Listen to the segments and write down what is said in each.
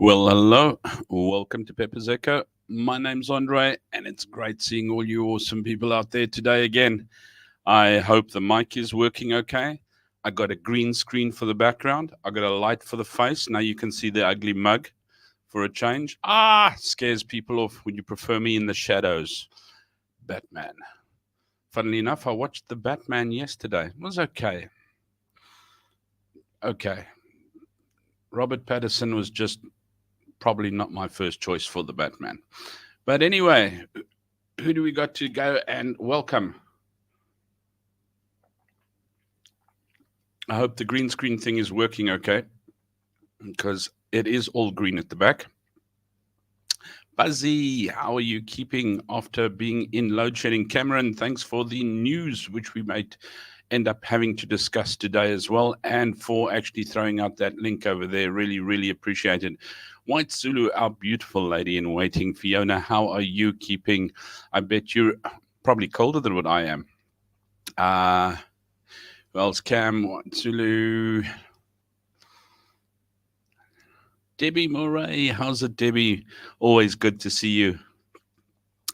Well, hello. Welcome to Pepper's Echo. My name's Andre, and it's great seeing all you awesome people out there today again. I hope the mic is working okay. I got a green screen for the background. I got a light for the face. Now you can see the ugly mug for a change. Scares people off. Would you prefer me in the shadows? Batman. Funnily enough, I watched the Batman yesterday. It was okay. Okay. Robert Pattinson was just probably not my first choice for the Batman. But anyway, who do we got to go and welcome? I hope the green screen thing is working okay, because it is all green at the back. Buzzy, how are you keeping after being in load shedding? Cameron, thanks for the news, which we might end up having to discuss today as well, and for actually throwing out that link over there. Really, really appreciate it. White Zulu, our beautiful lady in waiting. Fiona, how are you keeping? I bet you're probably colder than what I am. Well, it's Cam, White Zulu. Debbie Murray, how's it, Debbie? Always good to see you.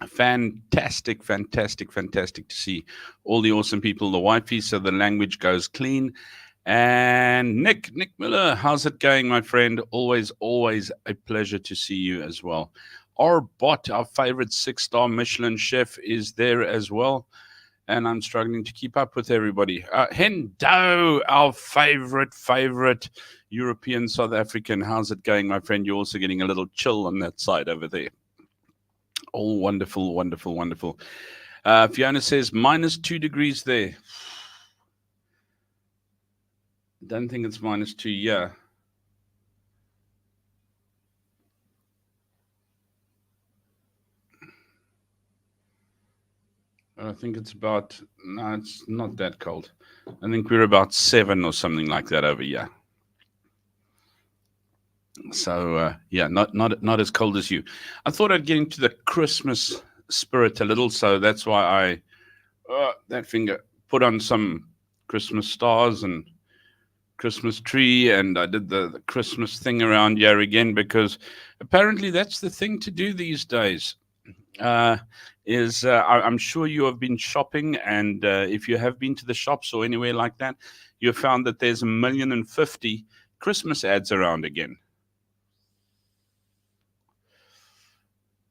Fantastic, fantastic, fantastic to see all the awesome people, the wifey, so the language goes clean. And Nick Miller, how's it going, my friend? Always a pleasure to see you as well. Our bot, our favorite 6-star Michelin chef, is there as well. And I'm struggling to keep up with everybody. Hendo, our favorite European South African. How's it going, my friend? You're also getting a little chill on that side over there. Oh, wonderful, wonderful, wonderful. Fiona says -2 degrees there. Don't think it's -2. Yeah. I think it's about, no, it's not that cold. I think we're about 7 or something like that over here. So yeah, not as cold as you. I thought I'd get into the Christmas spirit a little, so that's why I that finger put on some Christmas stars and Christmas tree, and I did the Christmas thing around here again, because apparently that's the thing to do these days. Uh, I'm sure you have been shopping, and if you have been to the shops or anywhere like that, you have found that there's 1,050,000 Christmas ads around again.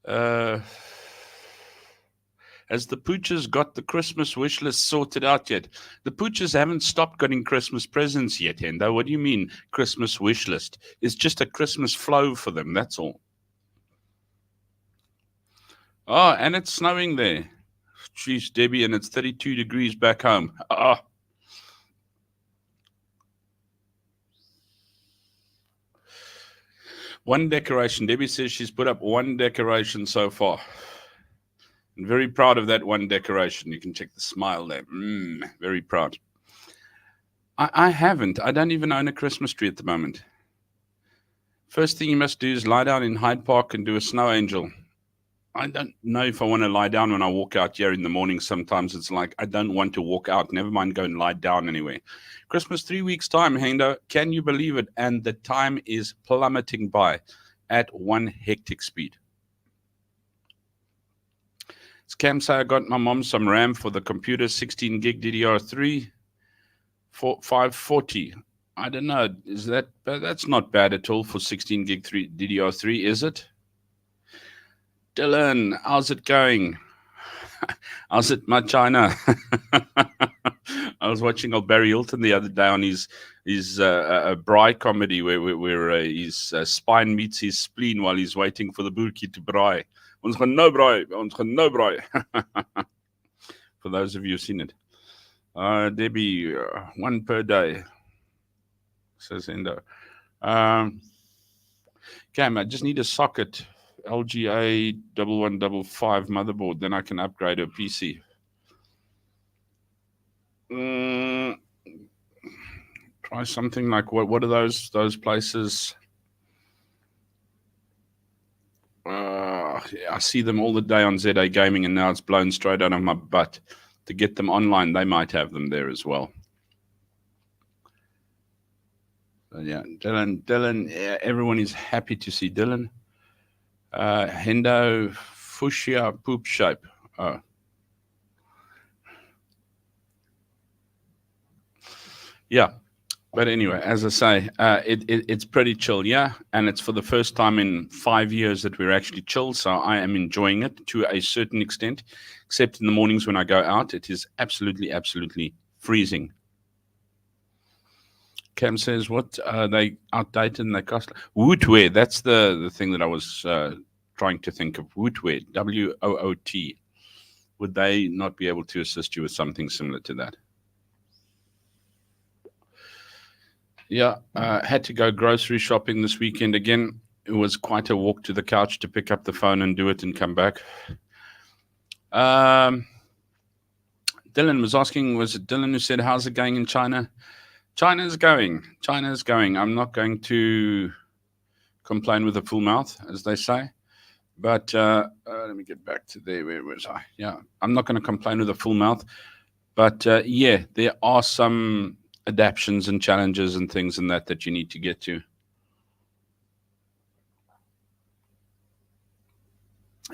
Uh, has the poochers got the Christmas wish list sorted out yet? The poochers haven't stopped getting Christmas presents yet, Hendo. What do you mean, Christmas wish list? It's just a Christmas flow for them, that's all. Oh, and it's snowing there. Jeez, Debbie, and it's 32 degrees back home. Oh. One decoration. Debbie says she's put up one decoration so far. I'm very proud of that one decoration. You can check the smile there. Very proud. I haven't. I don't even own a Christmas tree at the moment. First thing you must do is lie down in Hyde Park and do a snow angel. I don't know if I want to lie down when I walk out here in the morning. Sometimes it's like I don't want to walk out. Never mind go and lie down anyway. Christmas 3 weeks time, Hendo. Can you believe it? And the time is plummeting by at one hectic speed. It's Cam say I got my mom some RAM for the computer, 16 gig DDR3 for 540. I don't know. That's not bad at all for 16 gig DDR3, is it? Dylan, how's it going? How's it, my China? I was watching old Barry Hilton the other day on his braai comedy where his spine meets his spleen while he's waiting for the boertjie to braai. Ons gaan nou braai. Ons gaan nou braai. For those of you who've seen it. Debbie, one per day, says Endo. Cam, I just need a socket. LGA 1155 motherboard, then I can upgrade a PC. Try something like what are those places? I see them all the day on ZA Gaming, and now it's blown straight out of my butt. To get them online, they might have them there as well. Yeah, Dylan, yeah, everyone is happy to see Dylan. Hendo Fuchsia poop shape. Oh, yeah. But anyway, as I say, it's pretty chill, yeah, and it's for the first time in 5 years that we're actually chill. So I am enjoying it to a certain extent, except in the mornings when I go out, it is absolutely freezing. Cam says, "What are they outdated and they cost woodware?" That's the thing that I was trying to think of. Woodware, WOOT. Would they not be able to assist you with something similar to that? Yeah, had to go grocery shopping this weekend again. It was quite a walk to the couch to pick up the phone and do it and come back. Um, Dylan was asking, was it Dylan who said, how's it going in China? China's going. China's going. I'm not going to complain with a full mouth, as they say. But let me get back to there. Where was I? Yeah, I'm not going to complain with a full mouth. But yeah, there are some adaptations and challenges and things in that you need to get to.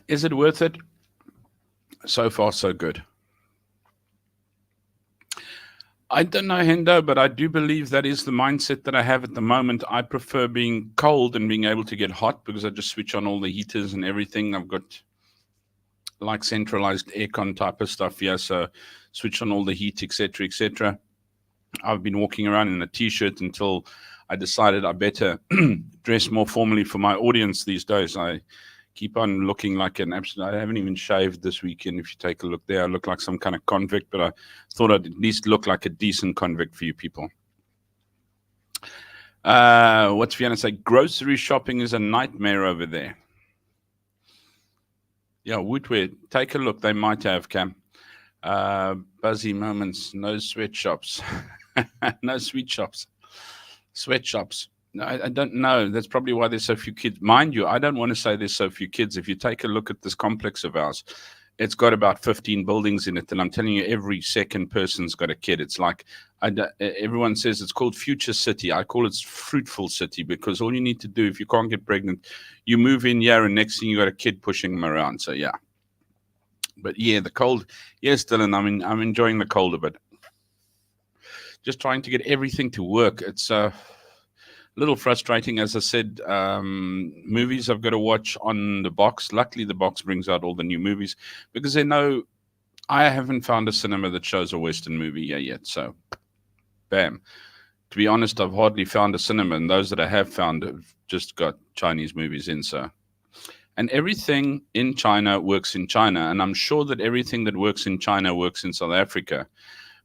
Is it worth it? So far, so good. I don't know, Hendo, but I do believe that is the mindset that I have at the moment. I prefer being cold and being able to get hot because I just switch on all the heaters and everything. I've got like centralized aircon type of stuff here, so switch on all the heat, etc., etc. I've been walking around in a t-shirt until I decided I better dress more formally for my audience these days. I keep on looking like an absolute. I haven't even shaved this weekend. If you take a look there, I look like some kind of convict, but I thought I'd at least look like a decent convict for you people. What's Fiona say? Grocery shopping is a nightmare over there. Yeah, Woodward. Take a look. They might have, Cam. Buzzy moments. No sweatshops. No sweet shops. Sweatshops. I don't know. That's probably why there's so few kids. Mind you, I don't want to say there's so few kids. If you take a look at this complex of ours, it's got about 15 buildings in it. And I'm telling you, every second person's got a kid. It's like everyone says it's called Future City. I call it Fruitful City because all you need to do, if you can't get pregnant, you move in here and next thing you got a kid pushing them around. So, yeah. But, yeah, the cold. Yes, Dylan, I'm enjoying the cold a bit. Just trying to get everything to work. It's a little frustrating. As I said, movies I've got to watch on the box. Luckily, the box brings out all the new movies because they know I haven't found a cinema that shows a Western movie here yet. So, bam. To be honest, I've hardly found a cinema, and those that I have found have just got Chinese movies in. So, and everything in China works in China, and I'm sure that everything that works in China works in South Africa.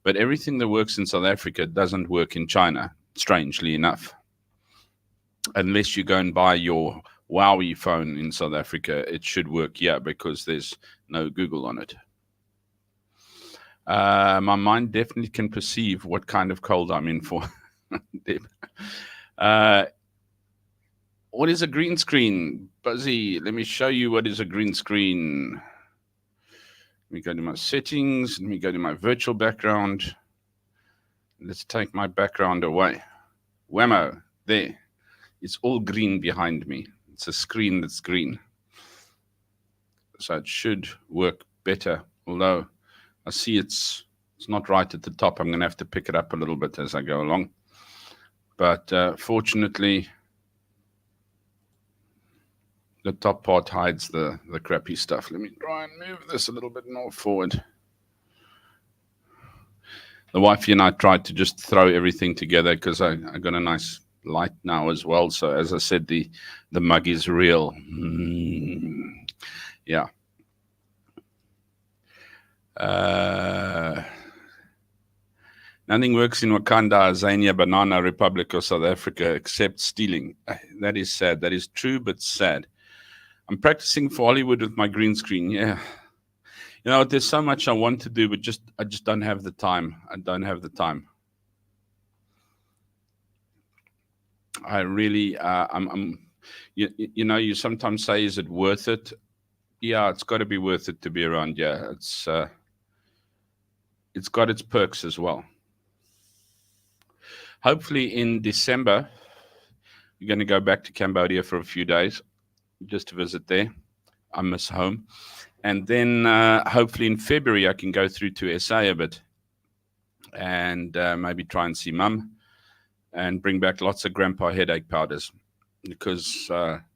But everything that works in South Africa doesn't work in China, strangely enough. Unless you go and buy your Huawei phone in South Africa, it should work here because there's no Google on it. My mind definitely can perceive what kind of cold I'm in for. What is a green screen? Buzzy, let me show you what is a green screen. Let me go to my settings. Let me go to my virtual background. Let's take my background away. Whammo, there. It's all green behind me. It's a screen that's green. So it should work better. Although I see it's not right at the top. I'm going to have to pick it up a little bit as I go along. But fortunately, the top part hides the crappy stuff. Let me try and move this a little bit more forward. The wifey and I tried to just throw everything together because I got a nice light now as well. So as I said, the mug is real. Yeah. Nothing works in Wakanda, Zania, Banana Republic, or South Africa except stealing. That is sad. That is true, but sad. I'm practicing for Hollywood with my green screen. Yeah. You know, there's so much I want to do, but I just don't have the time. I don't have the time. I really, you know, you sometimes say, is it worth it? Yeah, it's got to be worth it to be around. Yeah, it's got its perks as well. Hopefully in December, We're going to go back to Cambodia for a few days just to visit there. I miss home. And then hopefully in February, I can go through to SA a bit and maybe try and see mum and bring back lots of grandpa headache powders, because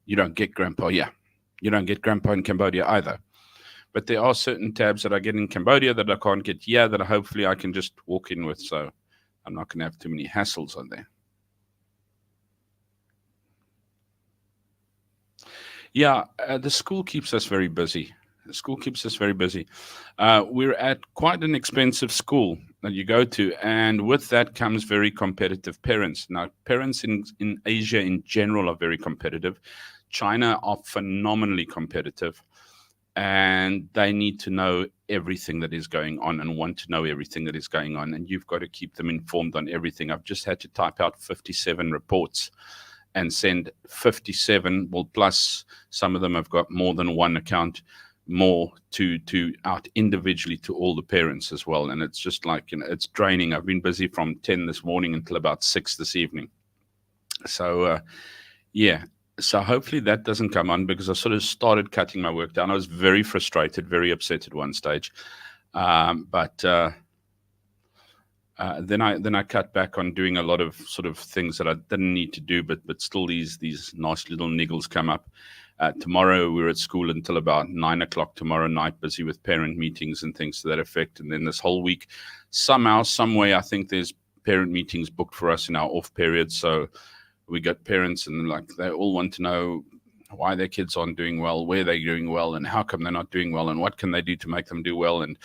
you don't get grandpa here. You don't get grandpa in Cambodia either. But there are certain tabs that I get in Cambodia that I can't get here that hopefully I can just walk in with. So I'm not going to have too many hassles on there. Yeah, the school keeps us very busy. The school keeps us very busy. We're at quite an expensive school that you go to, and with that comes very competitive parents. Now, parents in Asia in general are very competitive. China are phenomenally competitive, and they need to know everything that is going on and want to know everything that is going on, and you've got to keep them informed on everything. I've just had to type out 57 reports and send 57, well, plus some of them have got more than one account, more to out individually to all the parents as well. And it's just like, it's draining. I've been busy from 10 this morning until about 6 this evening. So yeah, so hopefully that doesn't come on, because I sort of started cutting my work down. I was very frustrated, very upset at one stage, but then I cut back on doing a lot of sort of things that I didn't need to do, but still these nice little niggles come up. Tomorrow we're at school until about 9 o'clock tomorrow night, busy with parent meetings and things to that effect. And then this whole week, somehow, some way, I think there's parent meetings booked for us in our off period. So we got parents, and like they all want to know why their kids aren't doing well, where they're doing well, and how come they're not doing well, and what can they do to make them do well. And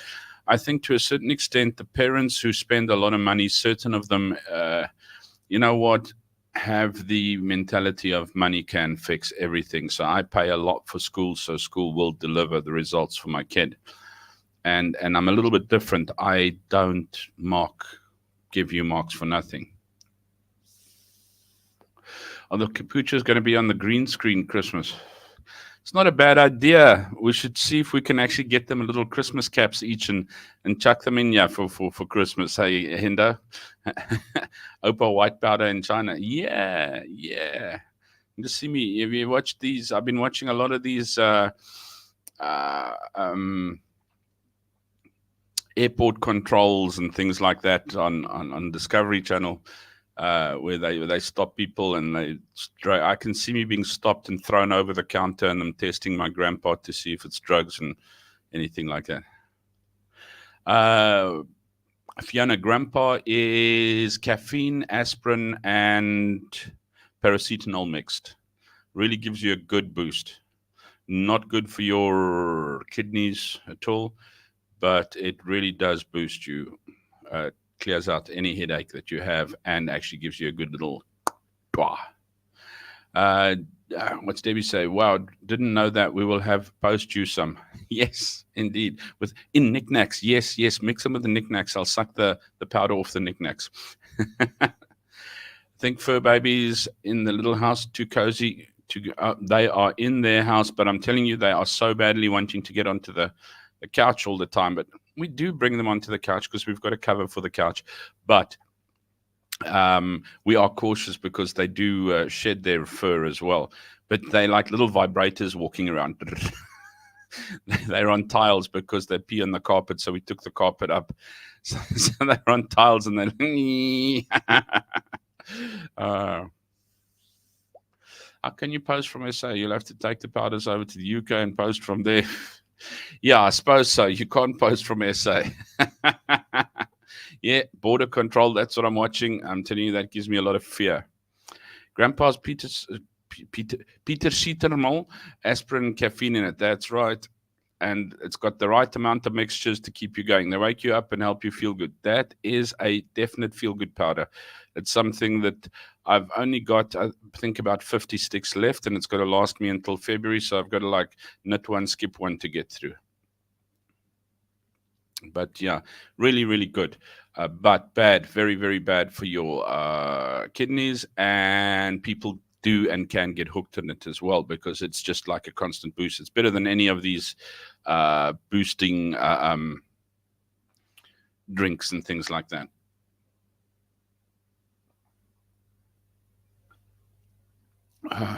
I think to a certain extent, the parents who spend a lot of money, certain of them, you know what, have the mentality of money can fix everything. So I pay a lot for school, so school will deliver the results for my kid. And I'm a little bit different. I don't give you marks for nothing. Oh, the capucha is going to be on the green screen Christmas. It's not a bad idea. We should see if we can actually get them little Christmas caps each and chuck them in, yeah, for Christmas. Hey, Hindo. Opa white powder in China. Yeah. Just see me. Have you watched these? I've been watching a lot of these airport controls and things like that on Discovery Channel. Where they stop people, and I can see me being stopped and thrown over the counter, and I'm testing my grandpa to see if it's drugs and anything like that. Fiona, grandpa is caffeine, aspirin, and paracetamol mixed. Really gives you a good boost. Not good for your kidneys at all, but it really does boost you. Clears out any headache that you have, and actually gives you a good little what's Debbie say? Wow, didn't know that. We will have post you some. Yes, indeed. In knickknacks. Yes, mix them with the knickknacks. I'll suck the powder off the knickknacks. I think fur babies in the little house too cozy. They are in their house, but I'm telling you, they are so badly wanting to get onto the couch all the time. But we do bring them onto the couch because we've got a cover for the couch. But we are cautious because they do shed their fur as well. But they like little vibrators walking around. They're on tiles because they pee on the carpet. So we took the carpet up. So they're on tiles, and then how can you post from SA? You'll have to take the powders over to the UK and post from there. Yeah, I suppose so. You can't post from SA. Yeah, border control. That's what I'm watching. I'm telling you, that gives me a lot of fear. Grandpa's Peter Cetermol, aspirin, caffeine in it. That's right. And it's got the right amount of mixtures to keep you going. They wake you up and help you feel good. That is a definite feel-good powder. It's something that I've only got, I think, about 50 sticks left, and it's got to last me until February. So I've got to like knit one, skip one to get through. But yeah, really, really good. But bad, very, very bad for your kidneys, and people do and can get hooked on it as well, because it's just like a constant boost. It's better than any of these boosting drinks and things like that. Uh,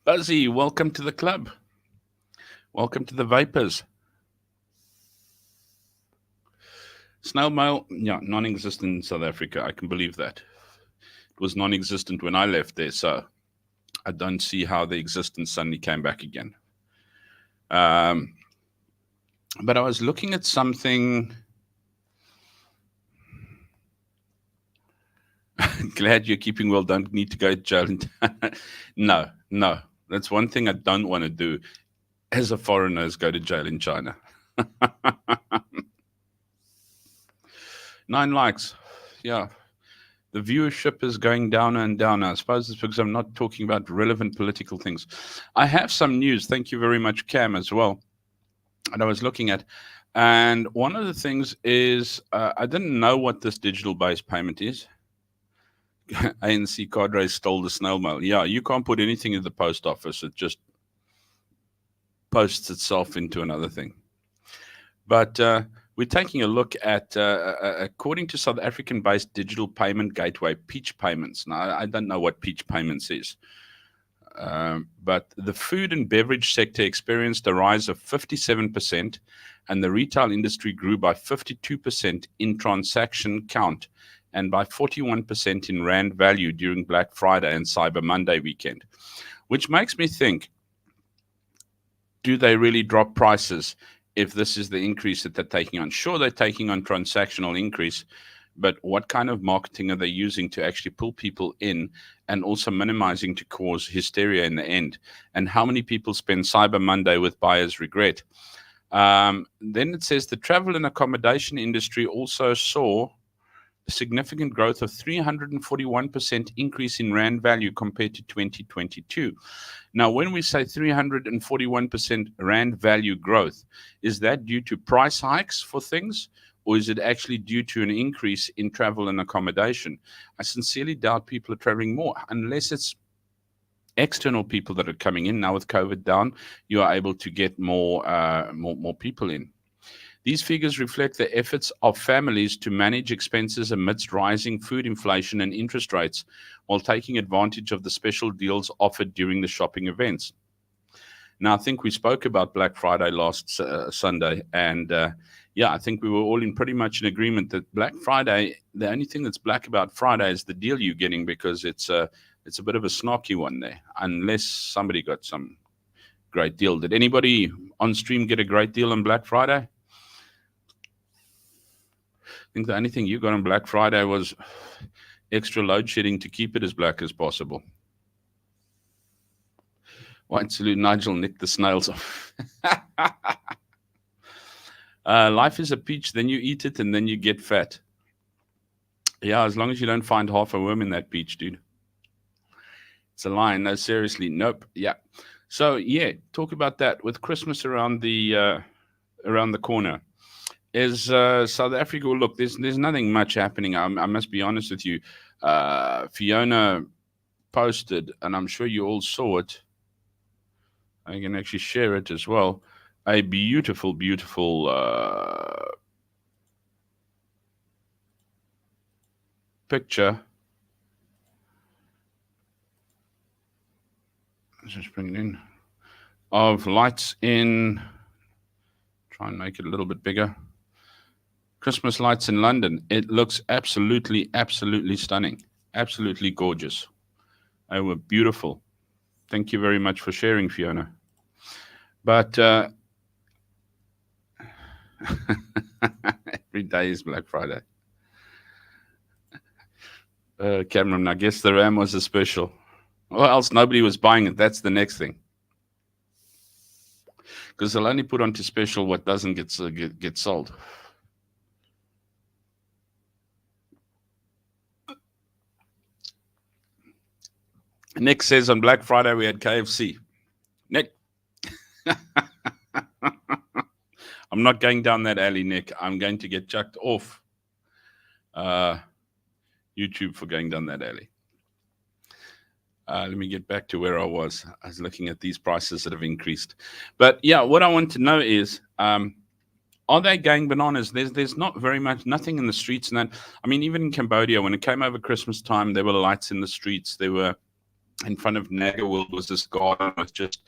Buzzy, welcome to the club. Welcome to the Vapors. Snail mail, yeah, non-existent in South Africa. I can believe that. It was non-existent when I left there, so I don't see how the existence suddenly came back again. Um, but I was looking at something. Glad you're keeping well. Don't need to go to jail. No, no. That's one thing I don't want to do as a foreigner is go to jail in China. 9 likes. Yeah. The viewership is going down and down. I suppose it's because I'm not talking about relevant political things. I have some news. Thank you very much, Cam, as well. And I was looking at. And one of the things is I didn't know what this digital based payment is. ANC cadres stole the snail mail. Yeah, you can't put anything in the post office. It just posts itself into another thing. But we're taking a look at, according to South African-based digital payment gateway, Peach Payments. Now, I don't know what Peach Payments is. But the food and beverage sector experienced a rise of 57%, and the retail industry grew by 52% in transaction count and by 41% in Rand value during Black Friday and Cyber Monday weekend, which makes me think, do they really drop prices if this is the increase that they're taking on? Sure, they're taking on transactional increase, but what kind of marketing are they using to actually pull people in and also minimizing to cause hysteria in the end? And how many people spend Cyber Monday with buyer's regret? Then it says the travel and accommodation industry also saw a significant growth of 341% increase in Rand value compared to 2022. Now, when we say 341% Rand value growth, is that due to price hikes for things? Or is it actually due to an increase in travel and accommodation? I sincerely doubt people are traveling more, unless it's external people that are coming in. Now with COVID down, you are able to get more people in. These figures reflect the efforts of families to manage expenses amidst rising food inflation and interest rates, while taking advantage of the special deals offered during the shopping events. Now, I think we spoke about Black Friday last Sunday, and yeah, I think we were all in pretty much in agreement that Black Friday, the only thing that's black about Friday is the deal you're getting, because it's a bit of a snarky one there, unless somebody got some great deal. Did anybody on stream get a great deal on Black Friday? I think the only thing you got on Black Friday was extra load shedding to keep it as black as possible. White salute, Nigel nicked the snails off. Life is a peach, then you eat it, and then you get fat. Yeah, as long as you don't find half a worm in that peach, dude. It's a lie. No, seriously, nope. Yeah. So yeah, talk about that with Christmas around the corner. Is South Africa? Look, there's nothing much happening. I must be honest with you. Fiona posted, and I'm sure you all saw it. I can actually share it as well. A beautiful, beautiful picture. Let's just bring it in. Of lights in. Try and make it a little bit bigger. Christmas lights in London. It looks absolutely, absolutely stunning. Absolutely gorgeous. They were beautiful. Thank you very much for sharing, Fiona. But every day is Black Friday. Cameron, I guess the RAM was a special. Or else nobody was buying it. That's the next thing. Because they'll only put onto special what doesn't get sold. Nick says on Black Friday we had KFC. Nick. I'm not going down that alley, Nick. I'm going to get chucked off YouTube for going down that alley. Let me get back to where I was. I was looking at these prices that have increased. But yeah, what I want to know is Are they going bananas? There's not very much, nothing in the streets and that. I mean, even in Cambodia, when it came over Christmas time, there were lights in the streets. There were in front of Naga World was this garden with just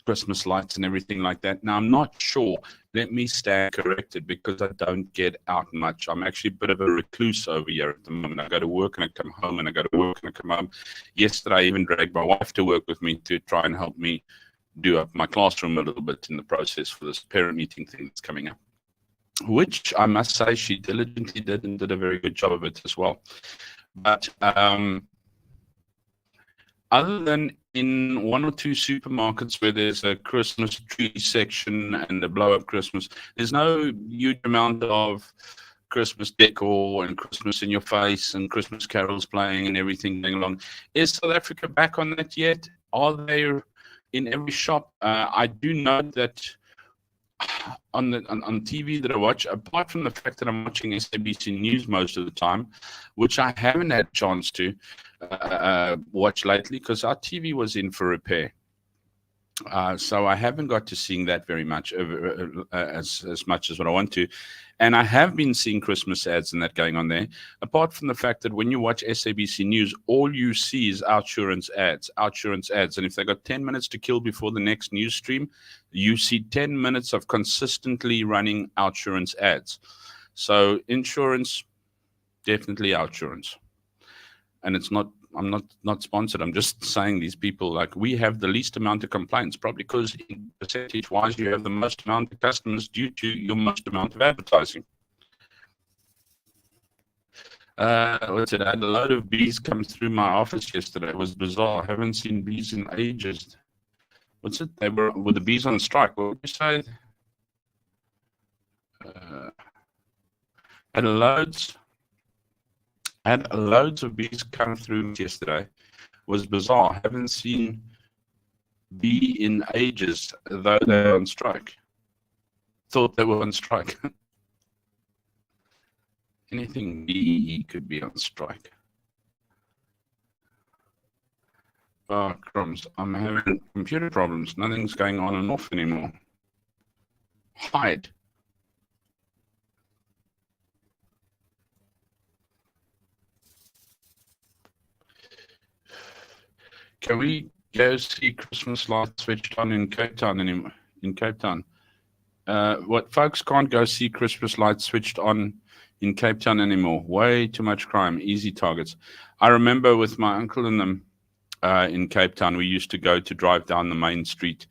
Christmas lights and everything like that. Now, I'm not sure. Let me stand corrected because I don't get out much. I'm actually a bit of a recluse over here at the moment. I go to work and I come home and I go to work and I come home. Yesterday, I even dragged my wife to work with me to try and help me do up my classroom a little bit in the process for this parent meeting thing that's coming up, which I must say she diligently did and did a very good job of it as well. But other than in one or two supermarkets where there's a Christmas tree section and a blow up Christmas, there's no huge amount of Christmas decor and Christmas in your face and Christmas carols playing and everything going along. Is South Africa back on that yet? Are they in every shop? I do know that on TV that I watch, apart from the fact that I'm watching SABC News most of the time, which I haven't had a chance to watch lately because our TV was in for repair. So I haven't got to seeing that very much, as much as what I want to. And I have been seeing Christmas ads and that going on there. Apart from the fact that when you watch SABC News, all you see is outsurance ads. And if they got 10 minutes to kill before the next news stream, you see 10 minutes of consistently running outsurance ads. So insurance, definitely outsurance. And it's not, I'm not sponsored. I'm just saying these people, like, we have the least amount of complaints, probably because percentage-wise you have the most amount of customers due to your most amount of advertising. What's it? I had a load of bees come through my office yesterday. It was bizarre. I haven't seen bees in ages. What's it? They were the bees on strike. What would you say? Had loads of bees come through yesterday. It was bizarre. I haven't seen bee in ages, though they're on strike. Thought they were on strike. Anything bee could be on strike. Oh, crumbs. I'm having computer problems. Nothing's going on and off anymore. Hide. Can we go see Christmas lights switched on in Cape Town anymore? In Cape Town, what folks can't go see Christmas lights switched on in Cape Town anymore. Way too much crime, easy targets. I remember with my uncle and them in Cape Town, we used to go to drive down the main street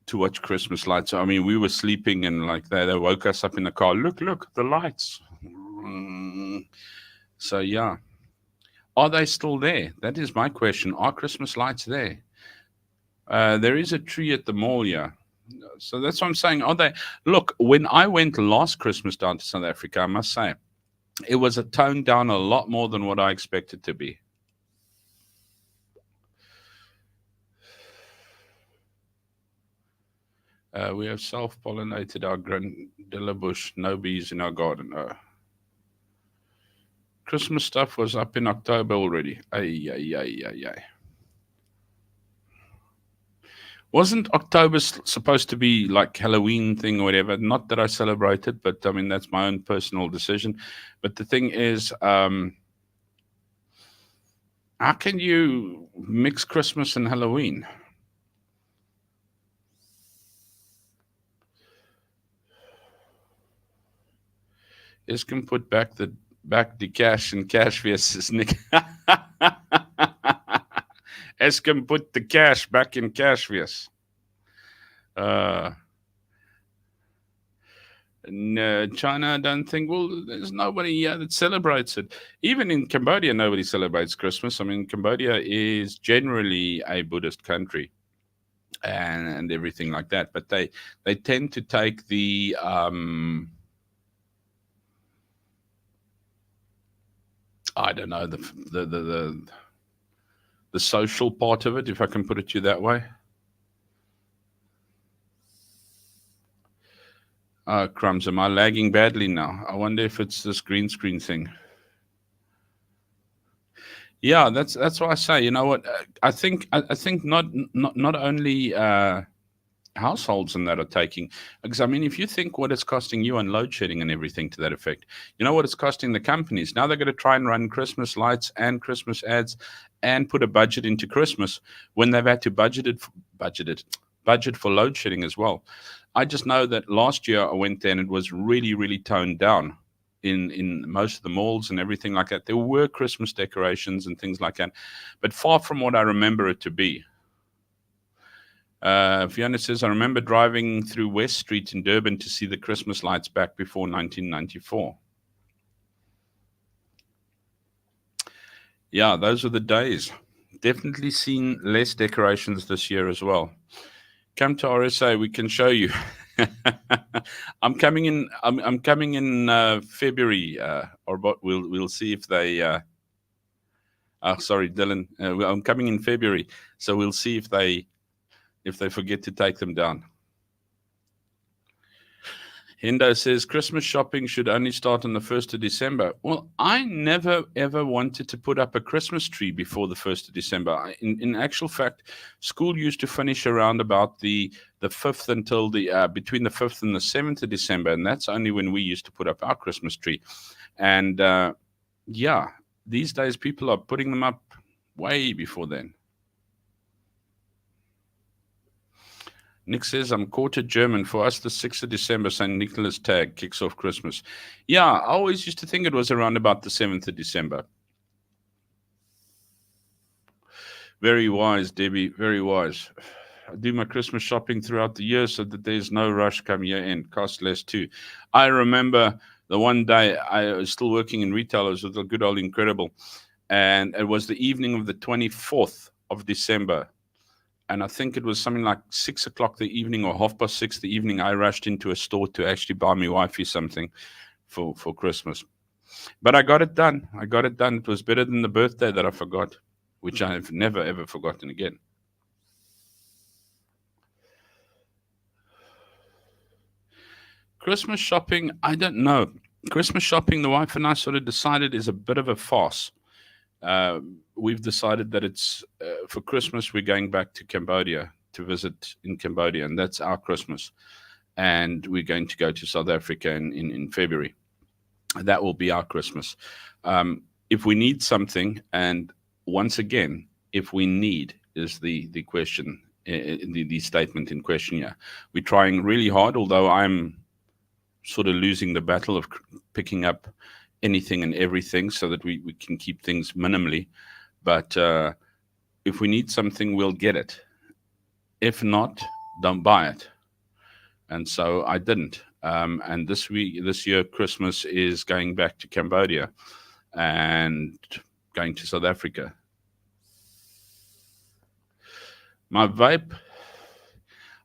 to watch Christmas lights. I mean, we were sleeping and like they woke us up in the car. Look, the lights. So yeah. Are they still there? That is my question. Are Christmas lights there? There is a tree at the mall, yeah. So that's what I'm saying. Are they? Look, when I went last Christmas down to South Africa, I must say, it was a toned down a lot more than what I expected to be. We have self-pollinated our grandilla bush. No bees in our garden. Christmas stuff was up in October already. Ay. Wasn't October supposed to be like Halloween thing or whatever? Not that I celebrated, but I mean, that's my own personal decision. But the thing is, how can you mix Christmas and Halloween? Es can put back the cash in cash versus Nick. Es can put the cash back in cash versus. No, China, I don't think. Well, there's nobody here that celebrates it. Even in Cambodia, nobody celebrates Christmas. I mean, Cambodia is generally a Buddhist country, and everything like that. But they tend to take the I don't know, the social part of it, if I can put it to you that way. Crumbs, am I lagging badly now? I wonder if it's this green screen thing. Yeah, that's why I say, you know what? I think not only households and that are taking. Because I mean, if you think what it's costing you on load shedding and everything to that effect, you know what it's costing the companies. Now they're going to try and run Christmas lights and Christmas ads and put a budget into Christmas when they've had to budget for load shedding as well. I just know that last year I went there and it was really, really toned down in most of the malls and everything like that. There were Christmas decorations and things like that, but far from what I remember it to be. Fiona says, I remember driving through West Street in Durban to see the Christmas lights back before 1994. Yeah, those are the days. Definitely seen less decorations this year as well. Come to RSA, we can show you. I'm coming in. I'm coming in February, or what? We'll see if they. Sorry, Dylan. I'm coming in February, so we'll see if they forget to take them down. Hendo says Christmas shopping should only start on the 1st of December. Well, I never ever wanted to put up a Christmas tree before the 1st of December. In actual fact, school used to finish around about the 5th until the between the 5th and the 7th of December, and that's only when we used to put up our Christmas tree. And yeah, these days people are putting them up way before then. Nick says, I'm quarter German. For us, the 6th of December, St. Nicholas tag kicks off Christmas. Yeah, I always used to think it was around about the 7th of December. Very wise, Debbie, very wise. I do my Christmas shopping throughout the year so that there's no rush come year end. Cost less too. I remember the one day I was still working in retail. It was with a good old Incredible. And it was the evening of the 24th of December. And I think it was something like 6 o'clock the evening or 6:30 the evening. I rushed into a store to actually buy my wifey something for Christmas. But I got it done. It was better than the birthday that I forgot, which I have never, ever forgotten again. Christmas shopping, I don't know. Christmas shopping, the wife and I sort of decided is a bit of a farce. We've decided that it's for Christmas, we're going back to Cambodia to visit in Cambodia, and that's our Christmas. And we're going to go to South Africa in February. That will be our Christmas. If we need something, and once again, if we need is the question, the statement in question here. We're trying really hard, although I'm sort of losing the battle of picking up anything and everything so that we can keep things minimally. But if we need something, we'll get it. If not, don't buy it. And so I didn't. And this year, Christmas is going back to Cambodia and going to South Africa. My vape,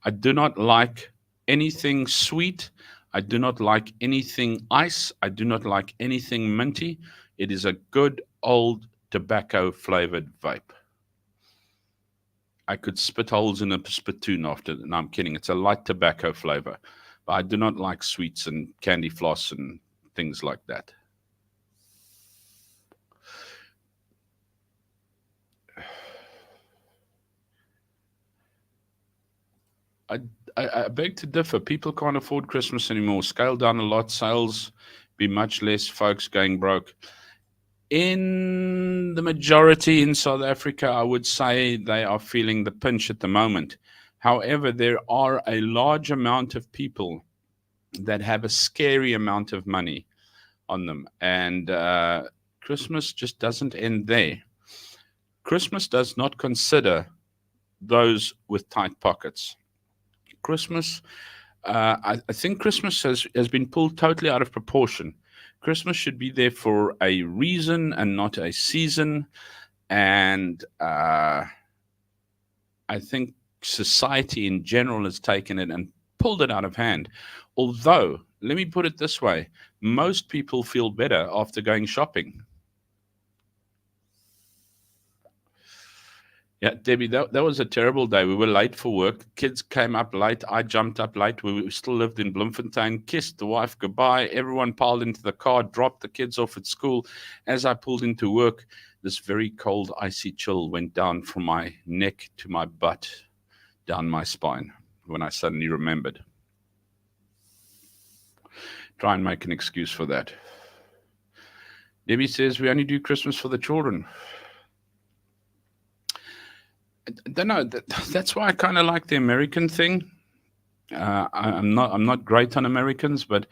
I do not like anything sweet. I do not like anything ice. I do not like anything minty. It is a good old tobacco flavored vape. I could spit holes in a spittoon after it. No, I'm kidding. It's a light tobacco flavor. But I do not like sweets and candy floss and things like that. I beg to differ. People can't afford Christmas anymore. Scale down a lot. Sales be much less. Folks going broke. In the majority in South Africa, I would say they are feeling the pinch at the moment. However, there are a large amount of people that have a scary amount of money on them. And Christmas just doesn't end there. Christmas does not consider those with tight pockets. Christmas, I think Christmas has been pulled totally out of proportion. Christmas should be there for a reason and not a season. And I think society in general has taken it and pulled it out of hand. Although, let me put it this way, most people feel better after going shopping. Yeah, Debbie, that was a terrible day. We were late for work. Kids came up late. I jumped up late. We still lived in Bloemfontein. Kissed the wife goodbye. Everyone piled into the car, dropped the kids off at school. As I pulled into work, this very cold, icy chill went down from my neck to my butt, down my spine. when I suddenly remembered. Try and make an excuse for that. Debbie says we only do Christmas for the children. I don't know. That's why I kind of like the American thing. I'm not great on Americans, but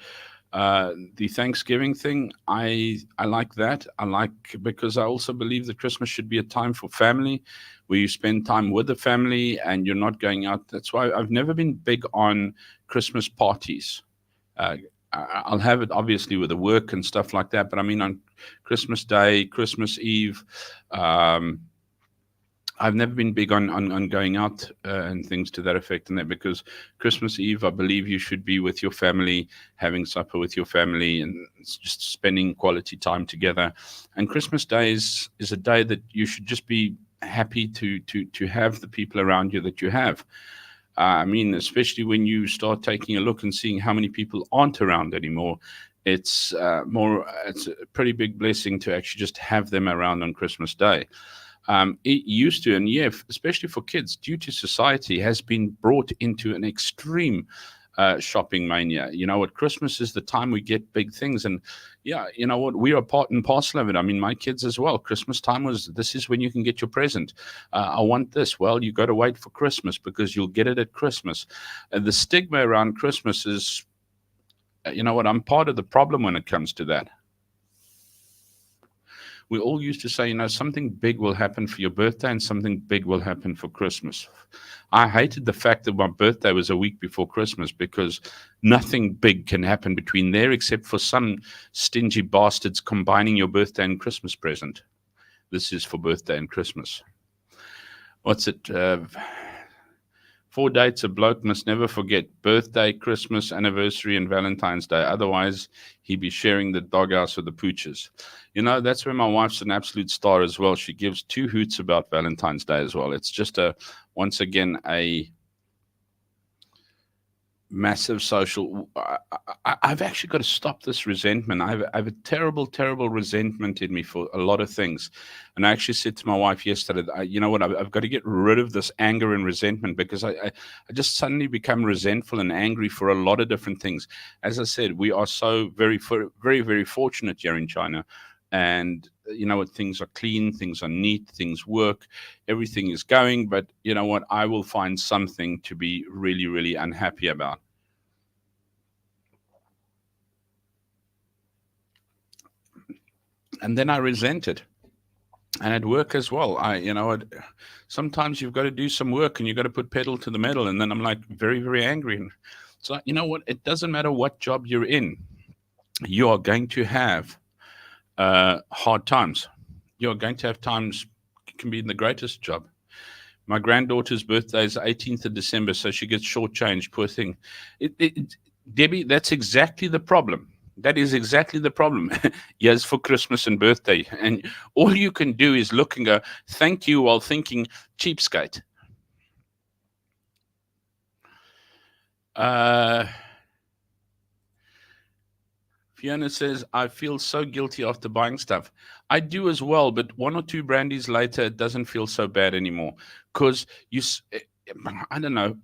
the Thanksgiving thing, I like that. I like because I also believe that Christmas should be a time for family, where you spend time with the family and you're not going out. That's why I've never been big on Christmas parties. Uh, I'll have it obviously with the work and stuff like that, but I mean on Christmas Day, Christmas Eve. Um, I've never been big on going out and things to that effect and that because Christmas Eve, I believe you should be with your family, having supper with your family and just spending quality time together. And Christmas Day is a day that you should just be happy to have the people around you that you have. I mean, especially when you start taking a look and seeing how many people aren't around anymore, it's a pretty big blessing to actually just have them around on Christmas Day. It used to, and yeah, especially for kids, due to society, has been brought into an extreme shopping mania. You know what? Christmas is the time we get big things, and yeah, you know what? We are part and parcel of it. I mean, my kids as well. Christmas time was this is when you can get your present. I want this. Well, you got to wait for Christmas because you'll get it at Christmas. And the stigma around Christmas is, you know what? I'm part of the problem when it comes to that. We all used to say, you know, something big will happen for your birthday and something big will happen for Christmas. I hated the fact that my birthday was a week before Christmas because nothing big can happen between there except for some stingy bastards combining your birthday and Christmas present. This is for birthday and Christmas. What's it? 4 dates a bloke must never forget: birthday, Christmas, anniversary, and Valentine's Day. Otherwise, he'd be sharing the doghouse with the pooches. You know, that's where my wife's an absolute star as well. She gives two hoots about Valentine's Day as well. It's just once again, a massive social. I've actually got to stop this resentment. I have a terrible, terrible resentment in me for a lot of things. And I actually said to my wife yesterday, you know what, I've got to get rid of this anger and resentment because I just suddenly become resentful and angry for a lot of different things. As I said, we are so very, very fortunate here in China. And you know what, things are clean, things are neat, things work, everything is going. But you know what, I will find something to be really, really unhappy about. And then I resent it. And at work as well. Sometimes you've got to do some work and you've got to put pedal to the metal. And then I'm like very, very angry. And so, you know what? It doesn't matter what job you're in. You are going to have hard times. You're going to have times, it can be in the greatest job. My granddaughter's birthday is the 18th of December, so she gets shortchanged, poor thing. Debbie, that's exactly the problem. That is exactly the problem. Yes, for Christmas and birthday. And all you can do is look and go, thank you, while thinking, cheapskate. Fiona says, I feel so guilty after buying stuff. I do as well, but one or two brandies later, it doesn't feel so bad anymore. Because I don't know,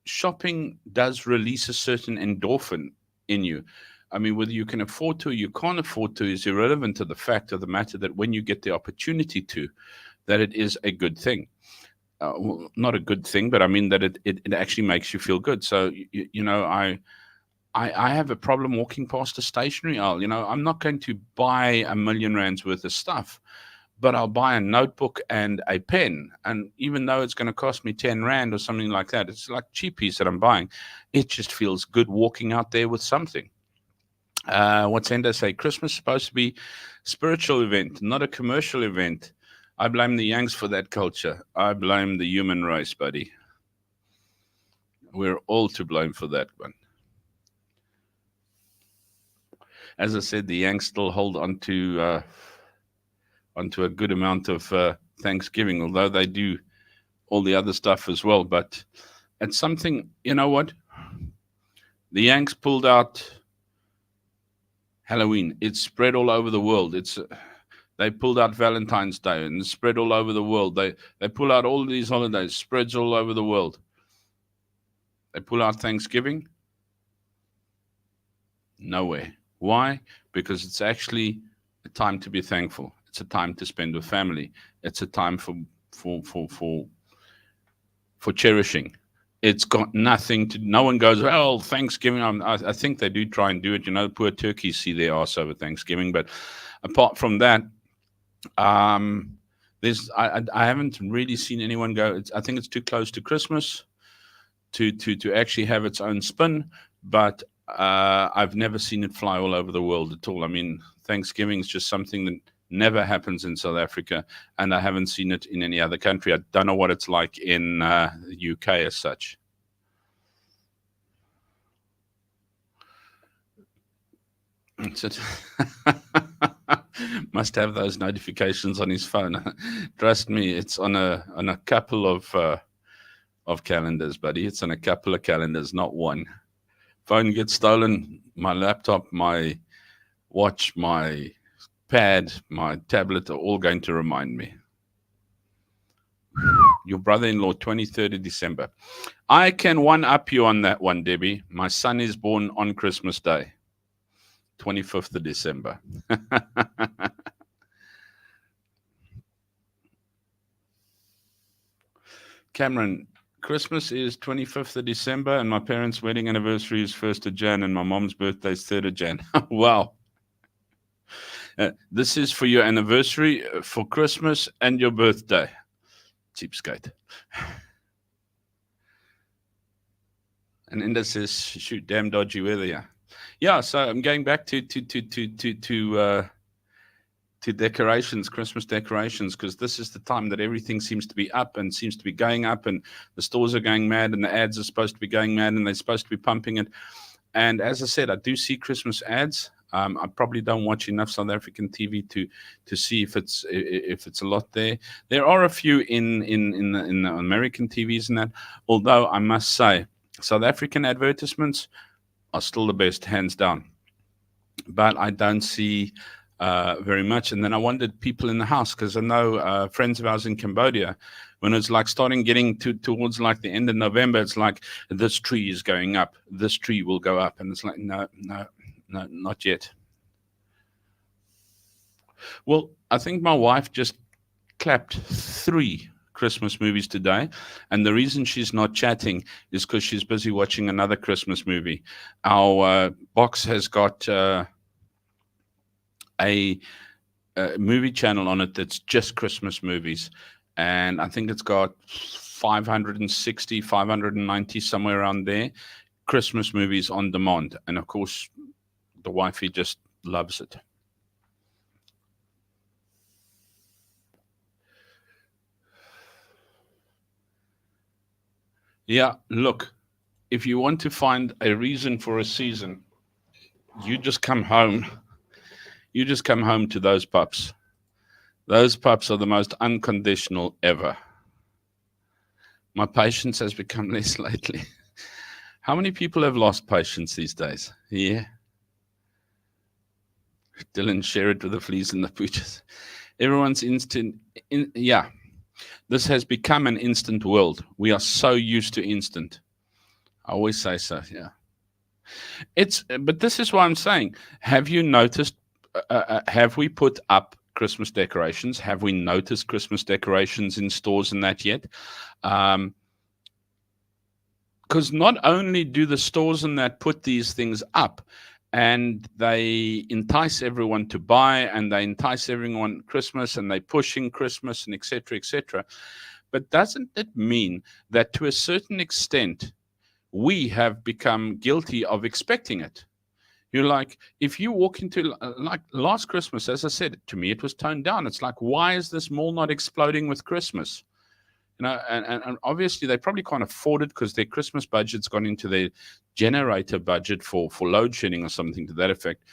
shopping does release a certain endorphin in you. I mean, whether you can afford to or you can't afford to is irrelevant to the fact of the matter that when you get the opportunity to, that it is a good thing. Well, not a good thing, but I mean that it actually makes you feel good. So, I have a problem walking past a stationery aisle. You know, I'm not going to buy R1,000,000 worth of stuff, but I'll buy a notebook and a pen. And even though it's going to cost me 10 Rand or something like that, it's like cheapies that I'm buying. It just feels good walking out there with something. What's Enda say? Christmas is supposed to be a spiritual event, not a commercial event. I blame the Yanks for that culture. I blame the human race, buddy. We're all to blame for that one. As I said, the Yanks still hold onto a good amount of Thanksgiving, although they do all the other stuff as well. But it's something, you know what? The Yanks pulled out Halloween. It's spread all over the world. They pulled out Valentine's Day and it's spread all over the world. They pull out all these holidays, spreads all over the world. They pull out Thanksgiving, nowhere. Why? Because it's actually a time to be thankful. It's a time to spend with family. It's a time for for for for cherishing. It's got nothing to. No one goes, well, Thanksgiving. I think they do try and do it. Poor turkeys see their ass over Thanksgiving. But apart from that, um, I haven't really seen anyone go. I think it's too close to Christmas to actually have its own spin. But I've never seen it fly all over the world at all. I mean, Thanksgiving is just something that never happens in South Africa, and I haven't seen it in any other country. I don't know what it's like in the UK as such. Must have those notifications on his phone. Trust me, it's on a couple of calendars, buddy. It's on a couple of calendars, not one. Phone gets stolen, my laptop, my watch, my pad, my tablet are all going to remind me. Your brother-in-law, 23rd of December. I can one-up you on that one, Debbie. My son is born on Christmas Day, 25th of December. Cameron, Christmas is 25th of December, and my parents' wedding anniversary is 1st of Jan, and my mom's birthday is 3rd of Jan. Wow. This is for your anniversary, for Christmas, and your birthday. Cheapskate. And Inda says, shoot, damn dodgy weather, yeah. Yeah, so I'm going back to decorations, Christmas decorations, because this is the time that everything seems to be up and seems to be going up, and the stores are going mad, and the ads are supposed to be going mad, and they're supposed to be pumping it. And as I said, I do see Christmas ads. I probably don't watch enough South African TV to see if it's a lot there. There are a few in the American TVs and that. Although I must say, South African advertisements are still the best, hands down. But I don't see very much. And then I wondered, people in the house, because I know friends of ours in Cambodia, when it's like starting getting towards like the end of November, it's like, this tree is going up, this tree will go up, and it's like, no, not yet. Well, I think my wife just clapped 3 Christmas movies today, and the reason she's not chatting is because she's busy watching another Christmas movie. Our box has got a movie channel on it that's just Christmas movies, and I think it's got 560, 590, somewhere around there, Christmas movies on demand. And of course, the wifey just loves it. Yeah, look, if you want to find a reason for a season, you just come home. You just come home to those pups. Those pups are the most unconditional ever. My patience has become less lately. How many people have lost patience these days? Yeah. Dylan, share it with the fleas and the pooches. Everyone's instant. Yeah. This has become an instant world. We are so used to instant. I always say so, yeah. But this is what I'm saying. Have you noticed, have we put up Christmas decorations? Have we noticed Christmas decorations in stores and that yet? Because not only do the stores and that put these things up, and they entice everyone to buy, and they entice everyone Christmas, and they pushing Christmas, and etc. But doesn't it mean that to a certain extent we have become guilty of expecting it? You're like, if you walk into, like last Christmas, as I said, to me it was toned down. It's like, why is this mall not exploding with Christmas? And obviously they probably can't afford it because their Christmas budget's gone into their generator budget for load shedding or something to that effect.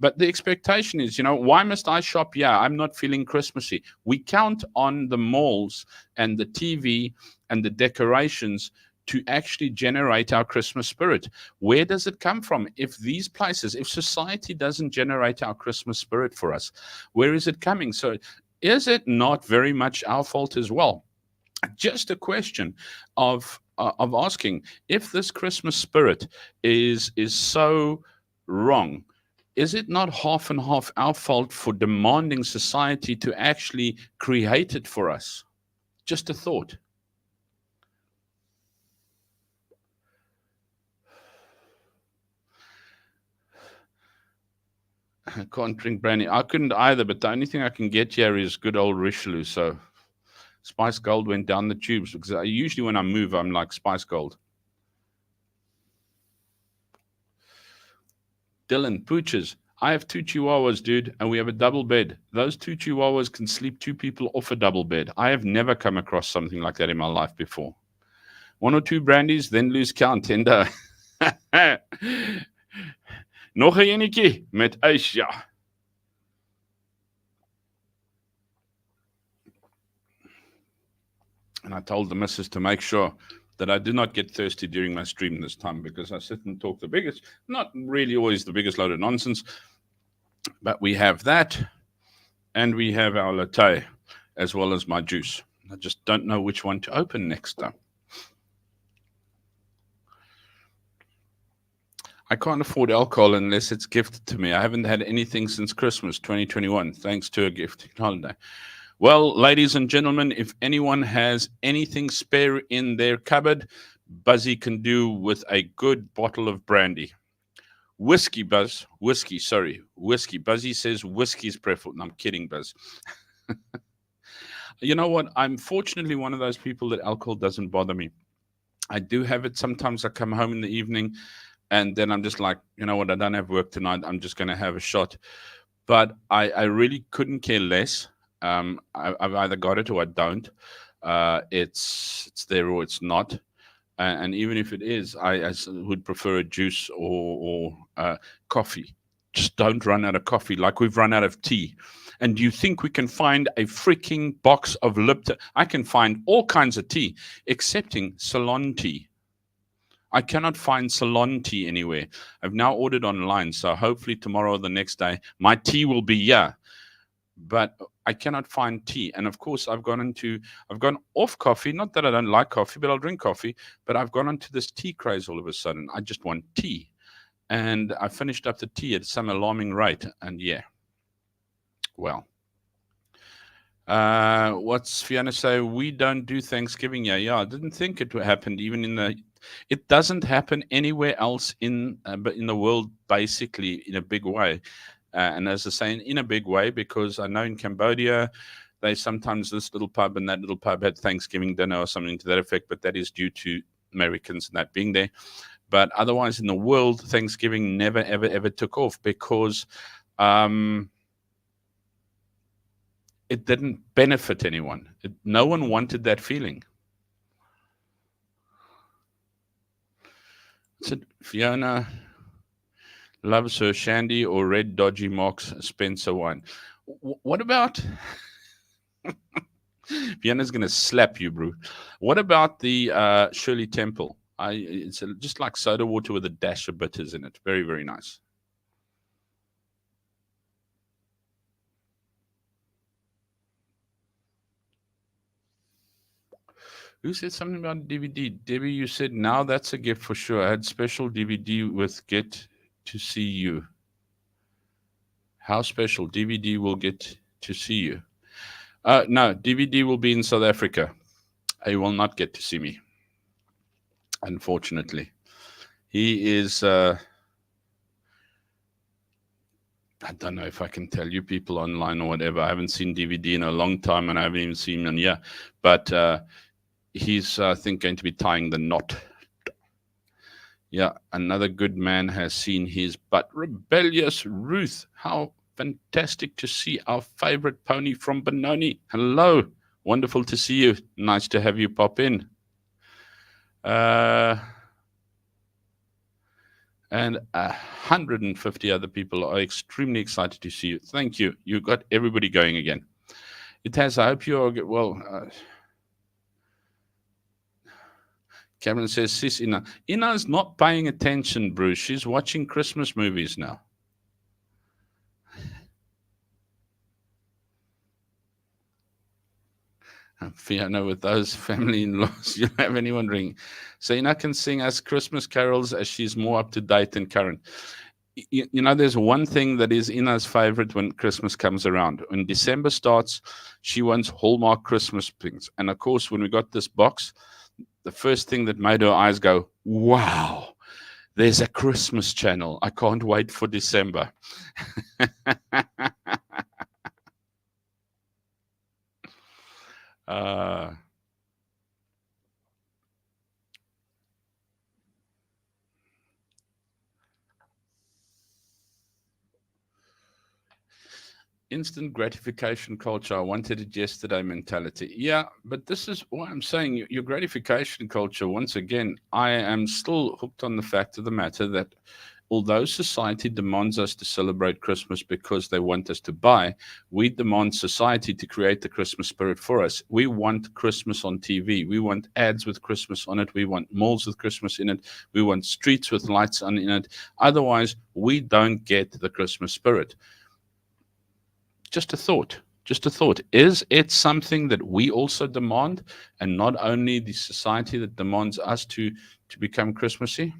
But the expectation is, why must I shop? Yeah, I'm not feeling Christmassy. We count on the malls and the TV and the decorations to actually generate our Christmas spirit. Where does it come from? If these places, if society doesn't generate our Christmas spirit for us, where is it coming? So is it not very much our fault as well? Just a question of asking, if this Christmas spirit is so wrong, is it not half and half our fault for demanding society to actually create it for us? Just a thought. I can't drink brandy. I couldn't either, but the only thing I can get here is good old Richelieu. So Spice Gold went down the tubes because usually when I move, I'm like Spice Gold. Dylan, pooches. I have two chihuahuas, dude, and we have a double bed. Those two chihuahuas can sleep two people off a double bed. I have never come across something like that in my life before. One or two brandies, then lose count. Tender. Nog 'n enetjie met ys, ja. And I told the missus to make sure that I do not get thirsty during my stream this time, because I sit and talk the biggest, not really always the biggest load of nonsense, but we have that, and we have our latte, as well as my juice. I just don't know which one to open next time. I can't afford alcohol unless it's gifted to me. I haven't had anything since Christmas 2021, thanks to a gifting holiday. Well, ladies and gentlemen, if anyone has anything spare in their cupboard, Buzzy can do with a good bottle of brandy. Whiskey, Buzz. Whiskey, sorry. Whiskey. Buzzy says whiskey's preferable. No, I'm kidding, Buzz. You know what? I'm fortunately one of those people that alcohol doesn't bother me. I do have it. Sometimes I come home in the evening and then I'm just like, you know what? I don't have work tonight. I'm just going to have a shot. But I really couldn't care less. I've either got it or I don't. It's there or it's not. And even if it is, I would prefer a juice or coffee. Just don't run out of coffee like we've run out of tea. And do you think we can find a freaking box of Lipton? I can find all kinds of tea, excepting Ceylon tea. I cannot find Ceylon tea anywhere. I've now ordered online, so hopefully tomorrow or the next day, my tea will be here. But I cannot find tea. And of course, I've gone off coffee. Not that I don't like coffee, but I'll drink coffee. But I've gone onto this tea craze all of a sudden. I just want tea. And I finished up the tea at some alarming rate. And yeah, well. What's Fiona say? We don't do Thanksgiving. Yeah, I didn't think it happened even in the. It doesn't happen anywhere else but in the world, basically in a big way. And as I say, in a big way, because I know in Cambodia, they sometimes, this little pub and that little pub had Thanksgiving dinner or something to that effect, but that is due to Americans and that being there. But otherwise in the world, Thanksgiving never, ever, ever took off because it didn't benefit anyone. No one wanted that feeling. So Fiona loves her Shandy or red dodgy Marks Spencer wine. What about... Fiona's going to slap you, bro. What about the Shirley Temple? It's just like soda water with a dash of bitters in it. Very, very nice. Who said something about DVD? Debbie, you said now that's a gift for sure. I had special DVD with Get to See You. How special? DVD will get to see you. No, DVD will be in South Africa. He will not get to see me, unfortunately. He is... I don't know if I can tell you people online or whatever. I haven't seen DVD in a long time, and I haven't even seen him yet. But he's, I think, going to be tying the knot. Yeah, another good man has seen his butt. Rebellious Ruth. How fantastic to see our favorite pony from Benoni. Hello. Wonderful to see you. Nice to have you pop in. And 150 other people are extremely excited to see you. Thank you. You got everybody going again. It has. I hope you are well. Cameron says, sis, Ina's not paying attention, Bruce. She's watching Christmas movies now. Fiona, with those family-in-laws, you'll have anyone ring. Zaina can sing us Christmas carols as she's more up to date and current. You know, there's one thing that is Ina's favorite when Christmas comes around. When December starts, she wants Hallmark Christmas things. And of course, when we got this box, the first thing that made her eyes go, wow, there's a Christmas channel. I can't wait for December. uh, Instant gratification culture. I wanted it yesterday mentality. Yeah, but this is what I'm saying. Your gratification culture, once again, I am still hooked on the fact of the matter that although society demands us to celebrate Christmas because they want us to buy, we demand society to create the Christmas spirit for us. We want Christmas on TV. We want ads with Christmas on it. We want malls with Christmas in it. We want streets with lights on in it. Otherwise, we don't get the Christmas spirit. Just a thought. Just a thought. Is it something that we also demand, and not only the society that demands us to become Christmassy?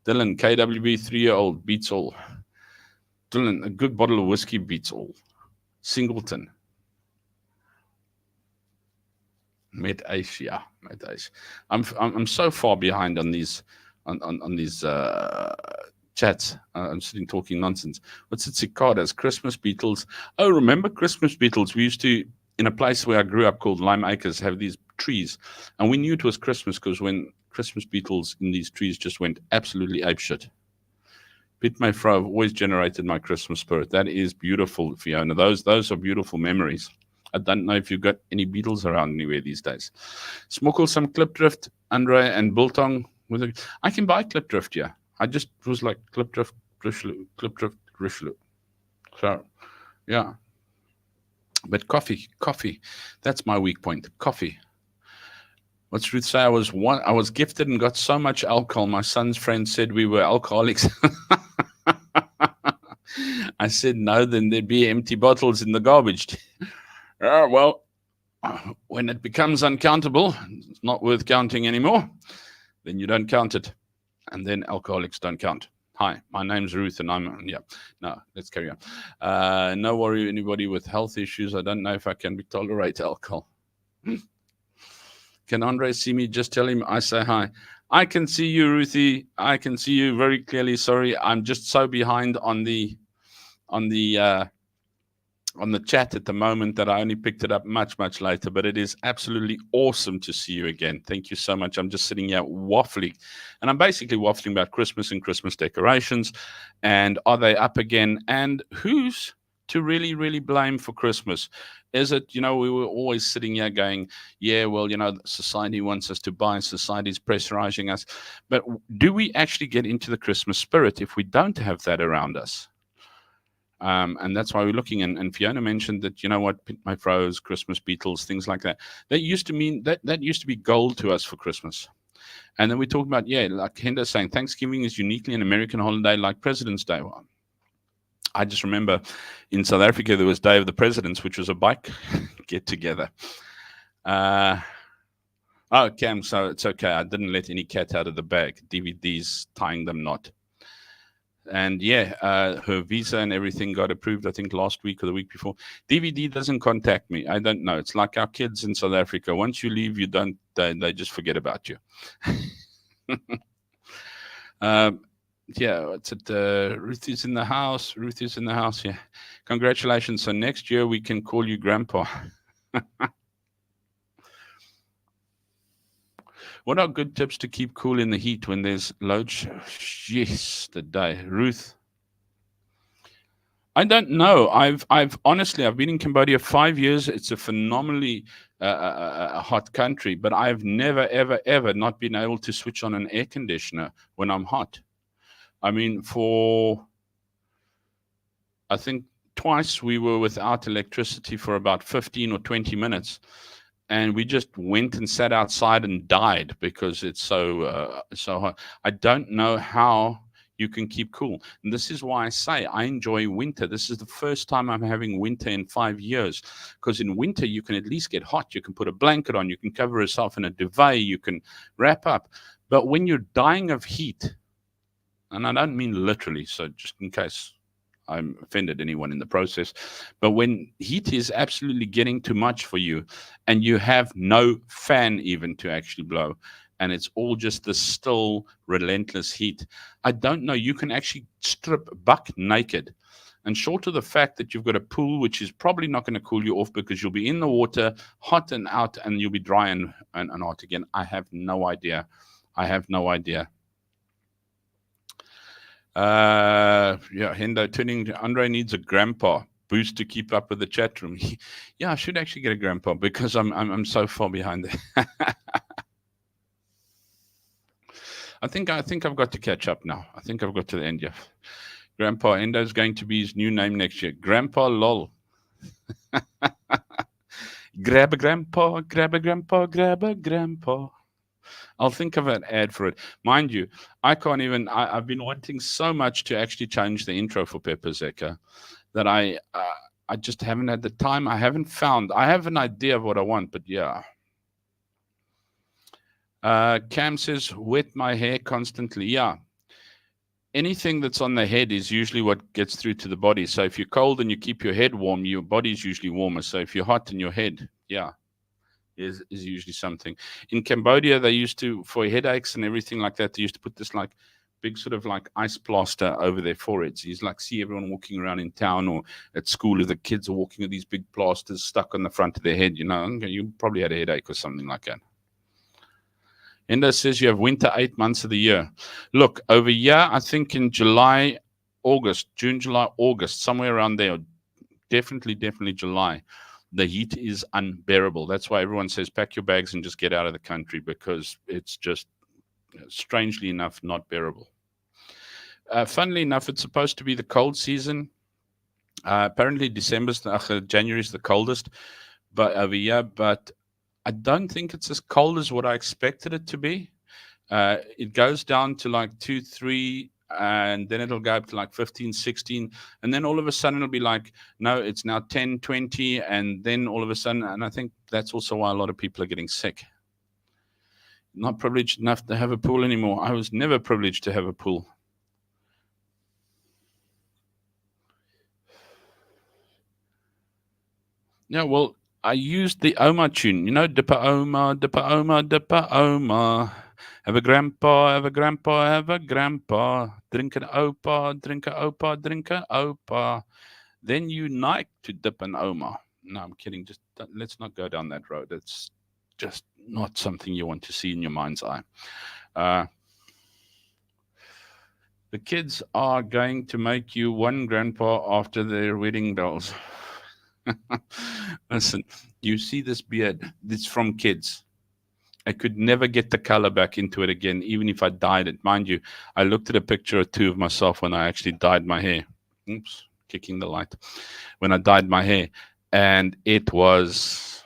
Dylan, KWB 3-year-old beats all. Dylan, a good bottle of whiskey beats all. Singleton. Met Asia. Met Asia. I'm so far behind on these on these chats. I'm sitting talking nonsense. What's it? Cicadas, Christmas beetles. Oh, remember Christmas beetles? We used to, in a place where I grew up called Lime Acres, have these trees. And we knew it was Christmas because when Christmas beetles in these trees just went absolutely apeshit. Pit my fro have always generated my Christmas spirit. That is beautiful, Fiona. Those are beautiful memories. I don't know if you've got any beetles around anywhere these days. Smokkel some Klipdrift, Andre, and Biltong. I can buy Klipdrift, yeah. I just was like Klipdrift, Richelieu. So, yeah. But coffee. That's my weak point. Coffee. What's Ruth say? I was gifted and got so much alcohol. My son's friend said we were alcoholics. I said no, then there'd be empty bottles in the garbage. Well, when it becomes uncountable, it's not worth counting anymore, then you don't count it. And then alcoholics don't count. Hi, my name's Ruth, and no, let's carry on. No worry, anybody with health issues. I don't know if I can tolerate alcohol. Can Andre see me? Just tell him I say hi. I can see you, Ruthie. I can see you very clearly. Sorry, I'm just so behind on the chat at the moment that I only picked it up much later. But it is absolutely awesome to see you again. Thank you so much. I'm just sitting here waffling, and I'm basically waffling about Christmas and Christmas decorations, and are they up again? And who's to really blame for Christmas? Is it, we were always sitting here going, yeah, well, society wants us to buy, society's pressurizing us. But do we actually get into the Christmas spirit if we don't have that around us? And that's why we're looking. And Fiona mentioned that, my froze, Christmas beetles, things like that. That used to mean that used to be gold to us for Christmas. And then we talk about, like Henda saying, Thanksgiving is uniquely an American holiday like President's Day. Well, I just remember in South Africa, there was Day of the Presidents, which was a bike get together. Oh, Cam, so it's okay. I didn't let any cat out of the bag. DVDs, tying them not. And her visa and everything got approved, I think, last week or the week before. DVD doesn't contact me. I don't know. It's like our kids in South Africa. Once you leave, you don't, they just forget about you. It's at Ruth is in the house. Ruth is in the house. Yeah. Congratulations. So next year we can call you Grandpa. What are good tips to keep cool in the heat when there's load? Yes, the day. Ruth. I don't know. I've honestly, I've been in Cambodia 5 years. It's a phenomenally hot country, but I've never, ever not been able to switch on an air conditioner when I'm hot. I mean, I think twice we were without electricity for about 15 or 20 minutes. And we just went and sat outside and died because it's so hot. I don't know how you can keep cool. And this is why I say I enjoy winter. This is the first time I'm having winter in 5 years, because in winter you can at least get hot. You can put a blanket on, you can cover yourself in a duvet, you can wrap up. But when you're dying of heat, and I don't mean literally, so just in case I'm offended anyone in the process, but when heat is absolutely getting too much for you and you have no fan even to actually blow, and it's all just this still relentless heat, I don't know, you can actually strip buck naked. And short of the fact that you've got a pool, which is probably not going to cool you off because you'll be in the water, hot and out, and you'll be dry and hot again. I have no idea. I have no idea. Yeah, Hendo turning Andre needs a grandpa boost to keep up with the chat room. Yeah, I should actually get a grandpa because I'm so far behind there. I think I've got to catch up now. I think I've got to the end. Yeah, Grandpa Endo's going to be his new name next year. Grandpa Lol. Grab a grandpa, grab a grandpa, grab a grandpa. I'll think of an ad for it. Mind you, I can't even. I've been wanting so much to actually change the intro for Pepper Zeka that I just haven't had the time. I haven't found. I have an idea of what I want, but yeah. Cam says, wet my hair constantly. Yeah. Anything that's on the head is usually what gets through to the body. So if you're cold and you keep your head warm, your body's usually warmer. So if you're hot in your head, yeah, is usually something. In Cambodia, they used to, for headaches and everything like that, they used to put this like big sort of like ice plaster over their foreheads. You like see everyone walking around in town or at school, if the kids are walking with these big plasters stuck on the front of their head, you probably had a headache or something like that. Enda says you have winter 8 months of the year. Look, over here, I think in July, August, June, July, August, somewhere around there, definitely July, the heat is unbearable. That's why everyone says pack your bags and just get out of the country, because it's just, strangely enough, not bearable. Funnily enough, it's supposed to be the cold season. Apparently January is the coldest over here, but I don't think it's as cold as what I expected it to be. It goes down to like 2, 3, and then it'll go up to like 15, 16. And then all of a sudden it'll be like, no, it's now 10, 20. And then all of a sudden, and I think that's also why a lot of people are getting sick. Not privileged enough to have a pool anymore. I was never privileged to have a pool. Yeah, well, I used the Oma tune, Dipper Oma, Dipper Oma, Dipper Oma. Have a grandpa, have a grandpa, have a grandpa. Drink an opa, drink a opa, drink a opa. Then you like to dip an Oma. No, I'm kidding. Just let's not go down that road. It's just not something you want to see in your mind's eye. The kids are going to make you one grandpa after their wedding bells. Listen, you see this beard? It's from kids. I could never get the color back into it again, even if I dyed it. Mind you, I looked at a picture or two of myself when I actually dyed my hair. Oops, kicking the light. When I dyed my hair, and it was,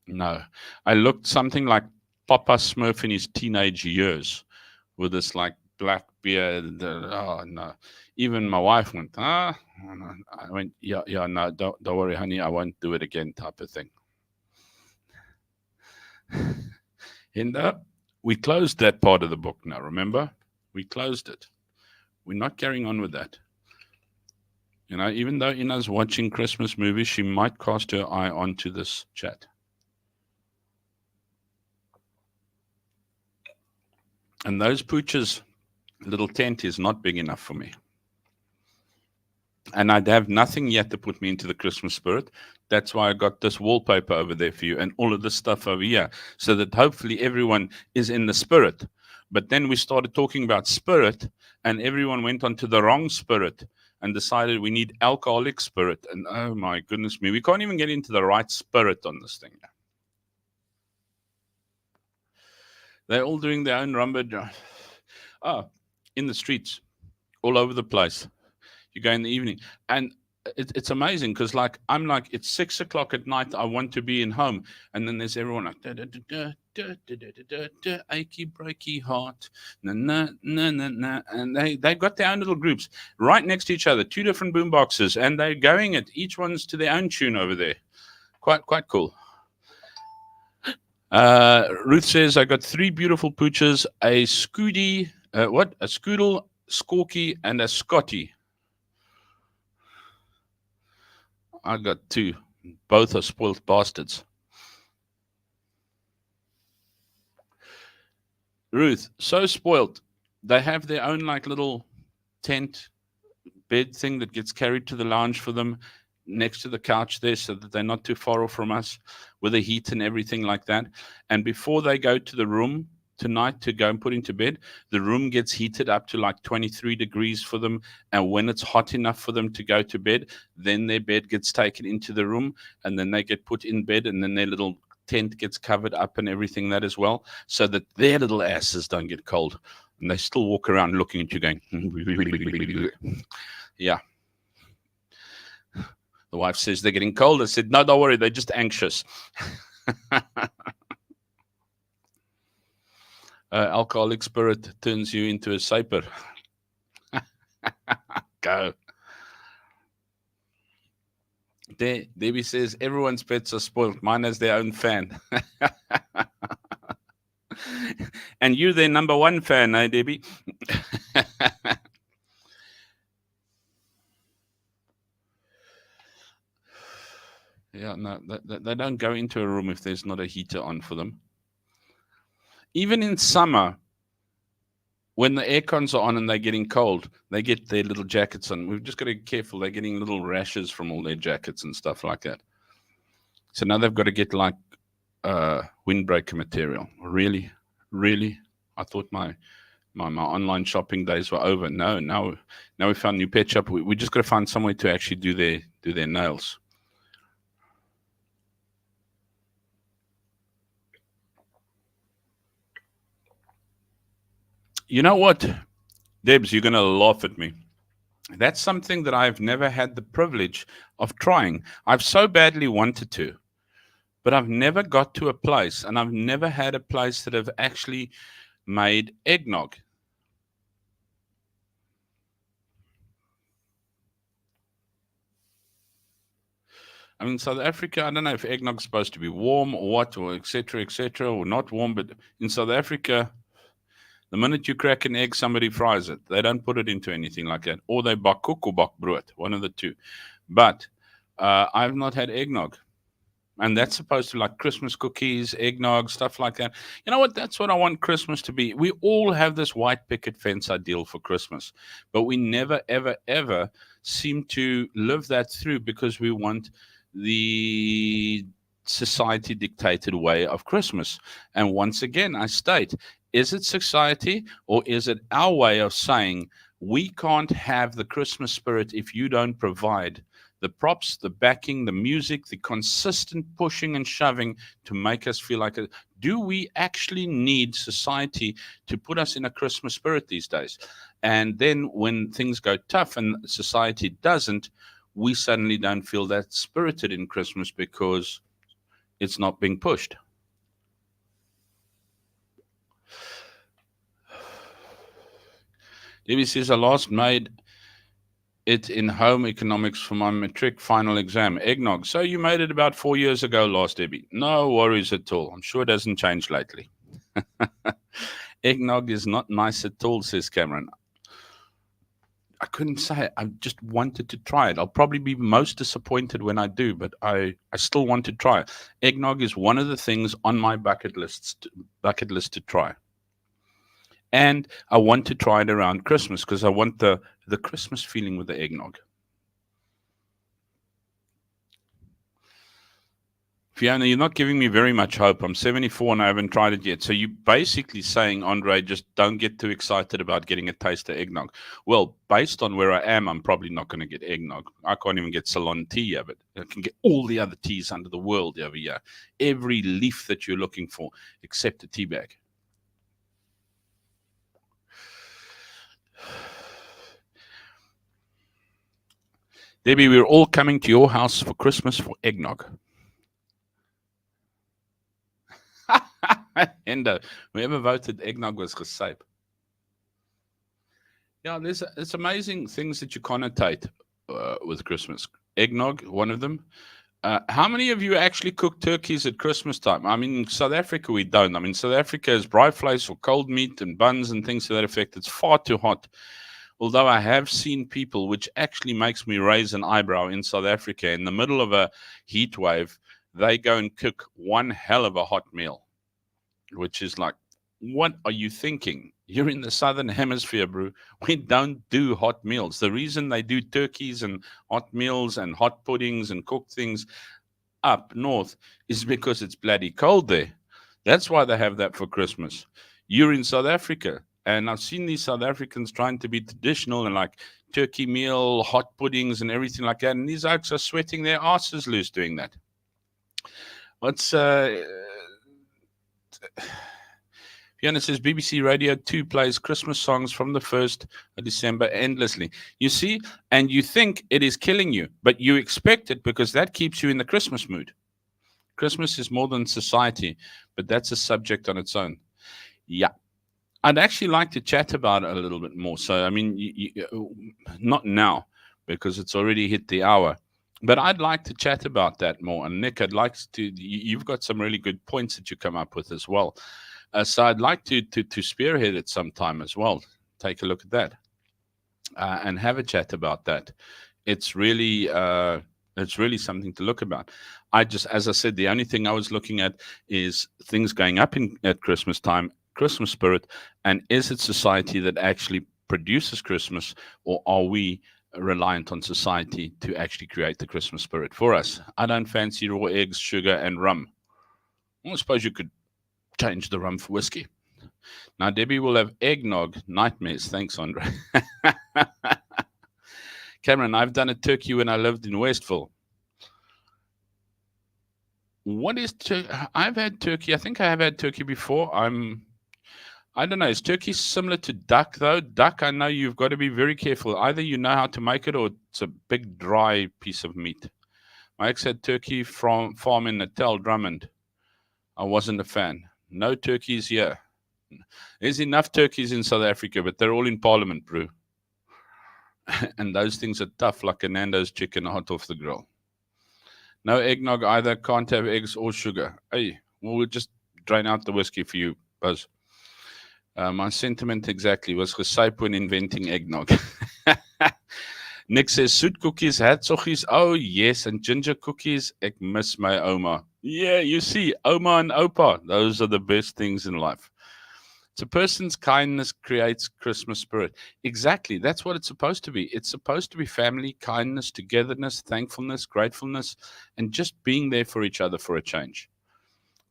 no. I looked something like Papa Smurf in his teenage years with this like black beard. Oh, no. Even my wife went, I went, yeah, no, don't worry, honey, I won't do it again, type of thing. And we closed that part of the book now, remember? We closed it. We're not carrying on with that. Even though Ina's watching Christmas movies, she might cast her eye onto this chat. And those pooches' little tent is not big enough for me. And I'd have nothing yet to put me into the Christmas spirit. That's why I got this wallpaper over there for you and all of this stuff over here, so that hopefully everyone is in the spirit. But then we started talking about spirit, and everyone went onto the wrong spirit and decided we need alcoholic spirit. And oh my goodness me, we can't even get into the right spirit on this thing. They're all doing their own rumba. In the streets, all over the place. You go in the evening, and it's amazing because I'm like, it's 6 o'clock at night. I want to be in home, and then there's everyone like, da, da, da, da, achy breaky heart, na na na na na, and they've got their own little groups right next to each other, two different boom boxes, and they're going it. Each one's to their own tune over there. Quite cool. Ruth says, I got three beautiful pooches, a Scooty, a Scoodle, Skorky, and a Scotty. I got two. Both are spoiled bastards. Ruth, so spoiled. They have their own like little tent bed thing that gets carried to the lounge for them next to the couch there so that they're not too far off from us with the heat and everything like that. And before they go to the room tonight to go and put into bed, the room gets heated up to like 23 degrees for them. And when it's hot enough for them to go to bed, then their bed gets taken into the room and then they get put in bed and then their little tent gets covered up and everything that as well, so that their little asses don't get cold. And they still walk around looking at you going, yeah. The wife says they're getting cold. I said, no, don't worry. They're just anxious. Alcoholic spirit turns you into a saper. Go. Debbie says, everyone's pets are spoiled. Mine has their own fan. And you're their number one fan, eh, Debbie? Yeah, no, they don't go into a room if there's not a heater on for them. Even in summer, when the air cons are on and they're getting cold, they get their little jackets on. We've just got to be careful. They're getting little rashes from all their jackets and stuff like that. So now they've got to get like windbreaker material. Really? I thought my online shopping days were over. No, now we found a new pet shop. We just got to find somewhere to actually do their nails. You know what, Debs, you're going to laugh at me. That's something that I've never had the privilege of trying. I've so badly wanted to, but I've never got to a place, and I've never had a place that have actually made eggnog. I mean, South Africa, I don't know if eggnog's supposed to be warm or what, or et cetera, or not warm, but in South Africa, the minute you crack an egg, somebody fries it. They don't put it into anything like that. Or they bak koek or bak brood, one of the two. But I've not had eggnog. And that's supposed to like Christmas cookies, eggnog, stuff like that. You know what? That's what I want Christmas to be. We all have this white picket fence ideal for Christmas. But we never, ever, ever seem to live that through because we want the society dictated way of Christmas. And once again, I state, is it society or is it our way of saying we can't have the Christmas spirit if you don't provide the props, the backing, the music, the consistent pushing and shoving to make us feel like it? Do we actually need society to put us in a Christmas spirit these days? And then when things go tough and society doesn't, we suddenly don't feel that spirited in Christmas because it's not being pushed. Debbie says, I last made it in home economics for my matric final exam. Eggnog. So you made it about 4 years ago last, Debbie. No worries at all. I'm sure it hasn't changed lately. Eggnog is not nice at all, says Cameron. I couldn't say it. I just wanted to try it. I'll probably be most disappointed when I do, but I still want to try it. Eggnog is one of the things on my bucket list to try. And I want to try it around Christmas because I want the Christmas feeling with the eggnog. Fiona, you're not giving me very much hope. I'm 74 and I haven't tried it yet. So you're basically saying, Andre, just don't get too excited about getting a taste of eggnog. Well, based on where I am, I'm probably not going to get eggnog. I can't even get Ceylon tea of it. I can get all the other teas under the world over here. Every leaf that you're looking for, except a tea bag. Debbie, we're all coming to your house for Christmas for eggnog. Endo, whoever voted eggnog was gesape. Yeah, it's amazing things that you connotate with Christmas. Eggnog, one of them. How many of you actually cook turkeys at Christmas time? I mean, in South Africa, we don't. I mean, South Africa is braaivleis or cold meat and buns and things to that effect. It's far too hot. Although I have seen people, which actually makes me raise an eyebrow in South Africa, in the middle of a heat wave, they go and cook one hell of a hot meal, which is like, what are you thinking? You're in the southern hemisphere, bro. We don't do hot meals. The reason they do turkeys and hot meals and hot puddings and cooked things up north is because it's bloody cold there. That's why they have that for Christmas. You're in South Africa, and I've seen these South Africans trying to be traditional and like turkey meal, hot puddings, and everything like that. And these oaks are sweating their asses loose doing that. What's Fiona says BBC Radio 2 plays Christmas songs from the 1st of December endlessly. You see, and you think it is killing you, but you expect it because that keeps you in the Christmas mood. Christmas is more than society, but that's a subject on its own. Yeah. I'd actually like to chat about it a little bit more. So, I mean, not now because it's already hit the hour. But I'd like to chat about that more. And Nick, I'd like to, you've got some really good points that you come up with as well. So I'd like to spearhead it sometime as well. Take a look at that and have a chat about that. It's really something to look about. I just, as I said, the only thing I was looking at is things going up at Christmas time, Christmas spirit, and is it society that actually produces Christmas, or are we reliant on society to actually create the Christmas spirit for us? I don't fancy raw eggs, sugar, and rum. Well, I suppose you could change the rum for whiskey. Now, Debbie will have eggnog nightmares. Thanks, Andre. Cameron, I've done a turkey when I lived in Westville. What is turkey? I've had turkey. I think I have had turkey before. I don't know. Is turkey similar to duck, though? Duck, I know you've got to be very careful. Either you know how to make it or it's a big, dry piece of meat. My ex had turkey from farm in Natal, Drummond. I wasn't a fan. No turkeys here. There's enough turkeys in South Africa, but they're all in Parliament, bro. And those things are tough, like a Nando's chicken hot off the grill. No eggnog either. Can't have eggs or sugar. Hey, well, we'll just drain out the whiskey for you, Buzz. My sentiment exactly was gesuip when inventing eggnog. Nick says, soet cookies, hertzogies. Oh, yes, and ginger cookies. Ek miss my oma. Yeah, you see, oma and opa, those are the best things in life. It's a person's kindness creates Christmas spirit. Exactly, that's what it's supposed to be. It's supposed to be family, kindness, togetherness, thankfulness, gratefulness, and just being there for each other for a change.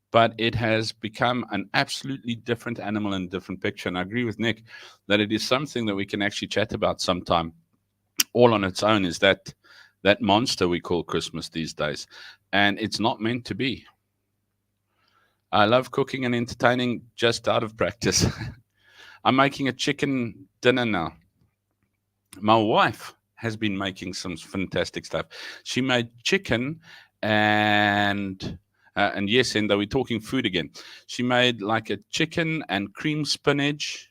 But it has become an absolutely different animal and different picture. And I agree with Nick that it is something that we can actually chat about sometime. All on its own is that monster we call Christmas these days. And it's not meant to be. I love cooking and entertaining just out of practice. I'm making a chicken dinner now. My wife has been making some fantastic stuff. She made chicken and yes, and we're talking food again. She made like a chicken and cream spinach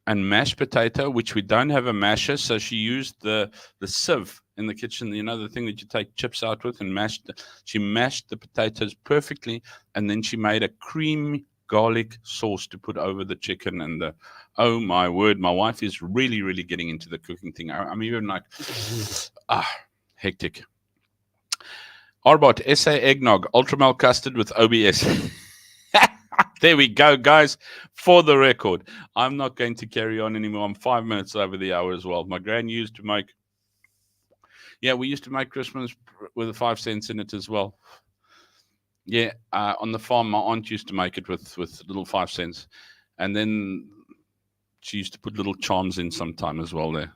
and mashed potato, which we don't have a masher, so she used the sieve in the kitchen, you know, the thing that you take chips out with, and she mashed the potatoes perfectly, and then she made a cream garlic sauce to put over the chicken. And oh my word, my wife is really, really getting into the cooking thing. I'm even like, hectic. Arbot, SA eggnog, ultramel custard with OBS. There we go, guys. For the record, I'm not going to carry on anymore. I'm 5 minutes over the hour as well. My gran used to make, we used to make Christmas with the 5 cents in it as well. Yeah, on the farm, my aunt used to make it with little 5 cents. And then she used to put little charms in sometime as well there.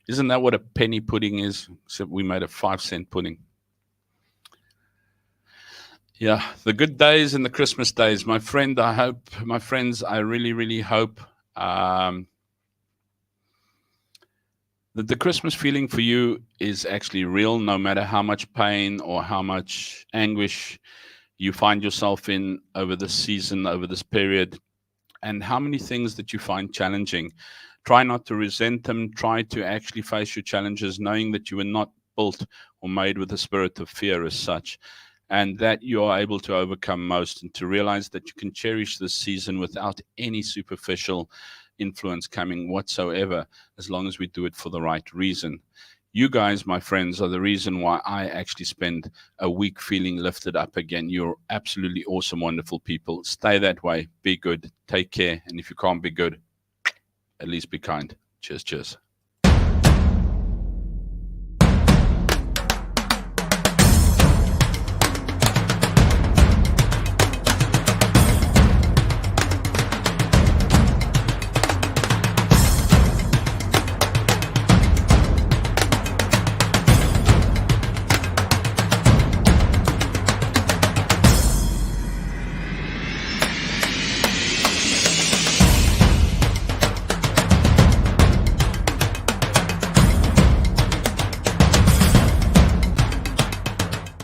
Isn't that what a penny pudding is? Except we made a 5 cent pudding. Yeah, the good days and the Christmas days. My friends, I really, really hope that the Christmas feeling for you is actually real, no matter how much pain or how much anguish you find yourself in over this season, over this period, and how many things that you find challenging. Try not to resent them. Try to actually face your challenges, knowing that you were not built or made with a spirit of fear as such, and that you are able to overcome most, and to realize that you can cherish this season without any superficial influence coming whatsoever, as long as we do it for the right reason. You guys, my friends, are the reason why I actually spend a week feeling lifted up again. You're absolutely awesome, wonderful people. Stay that way. Be good. Take care. And if you can't be good, at least be kind. Cheers, cheers.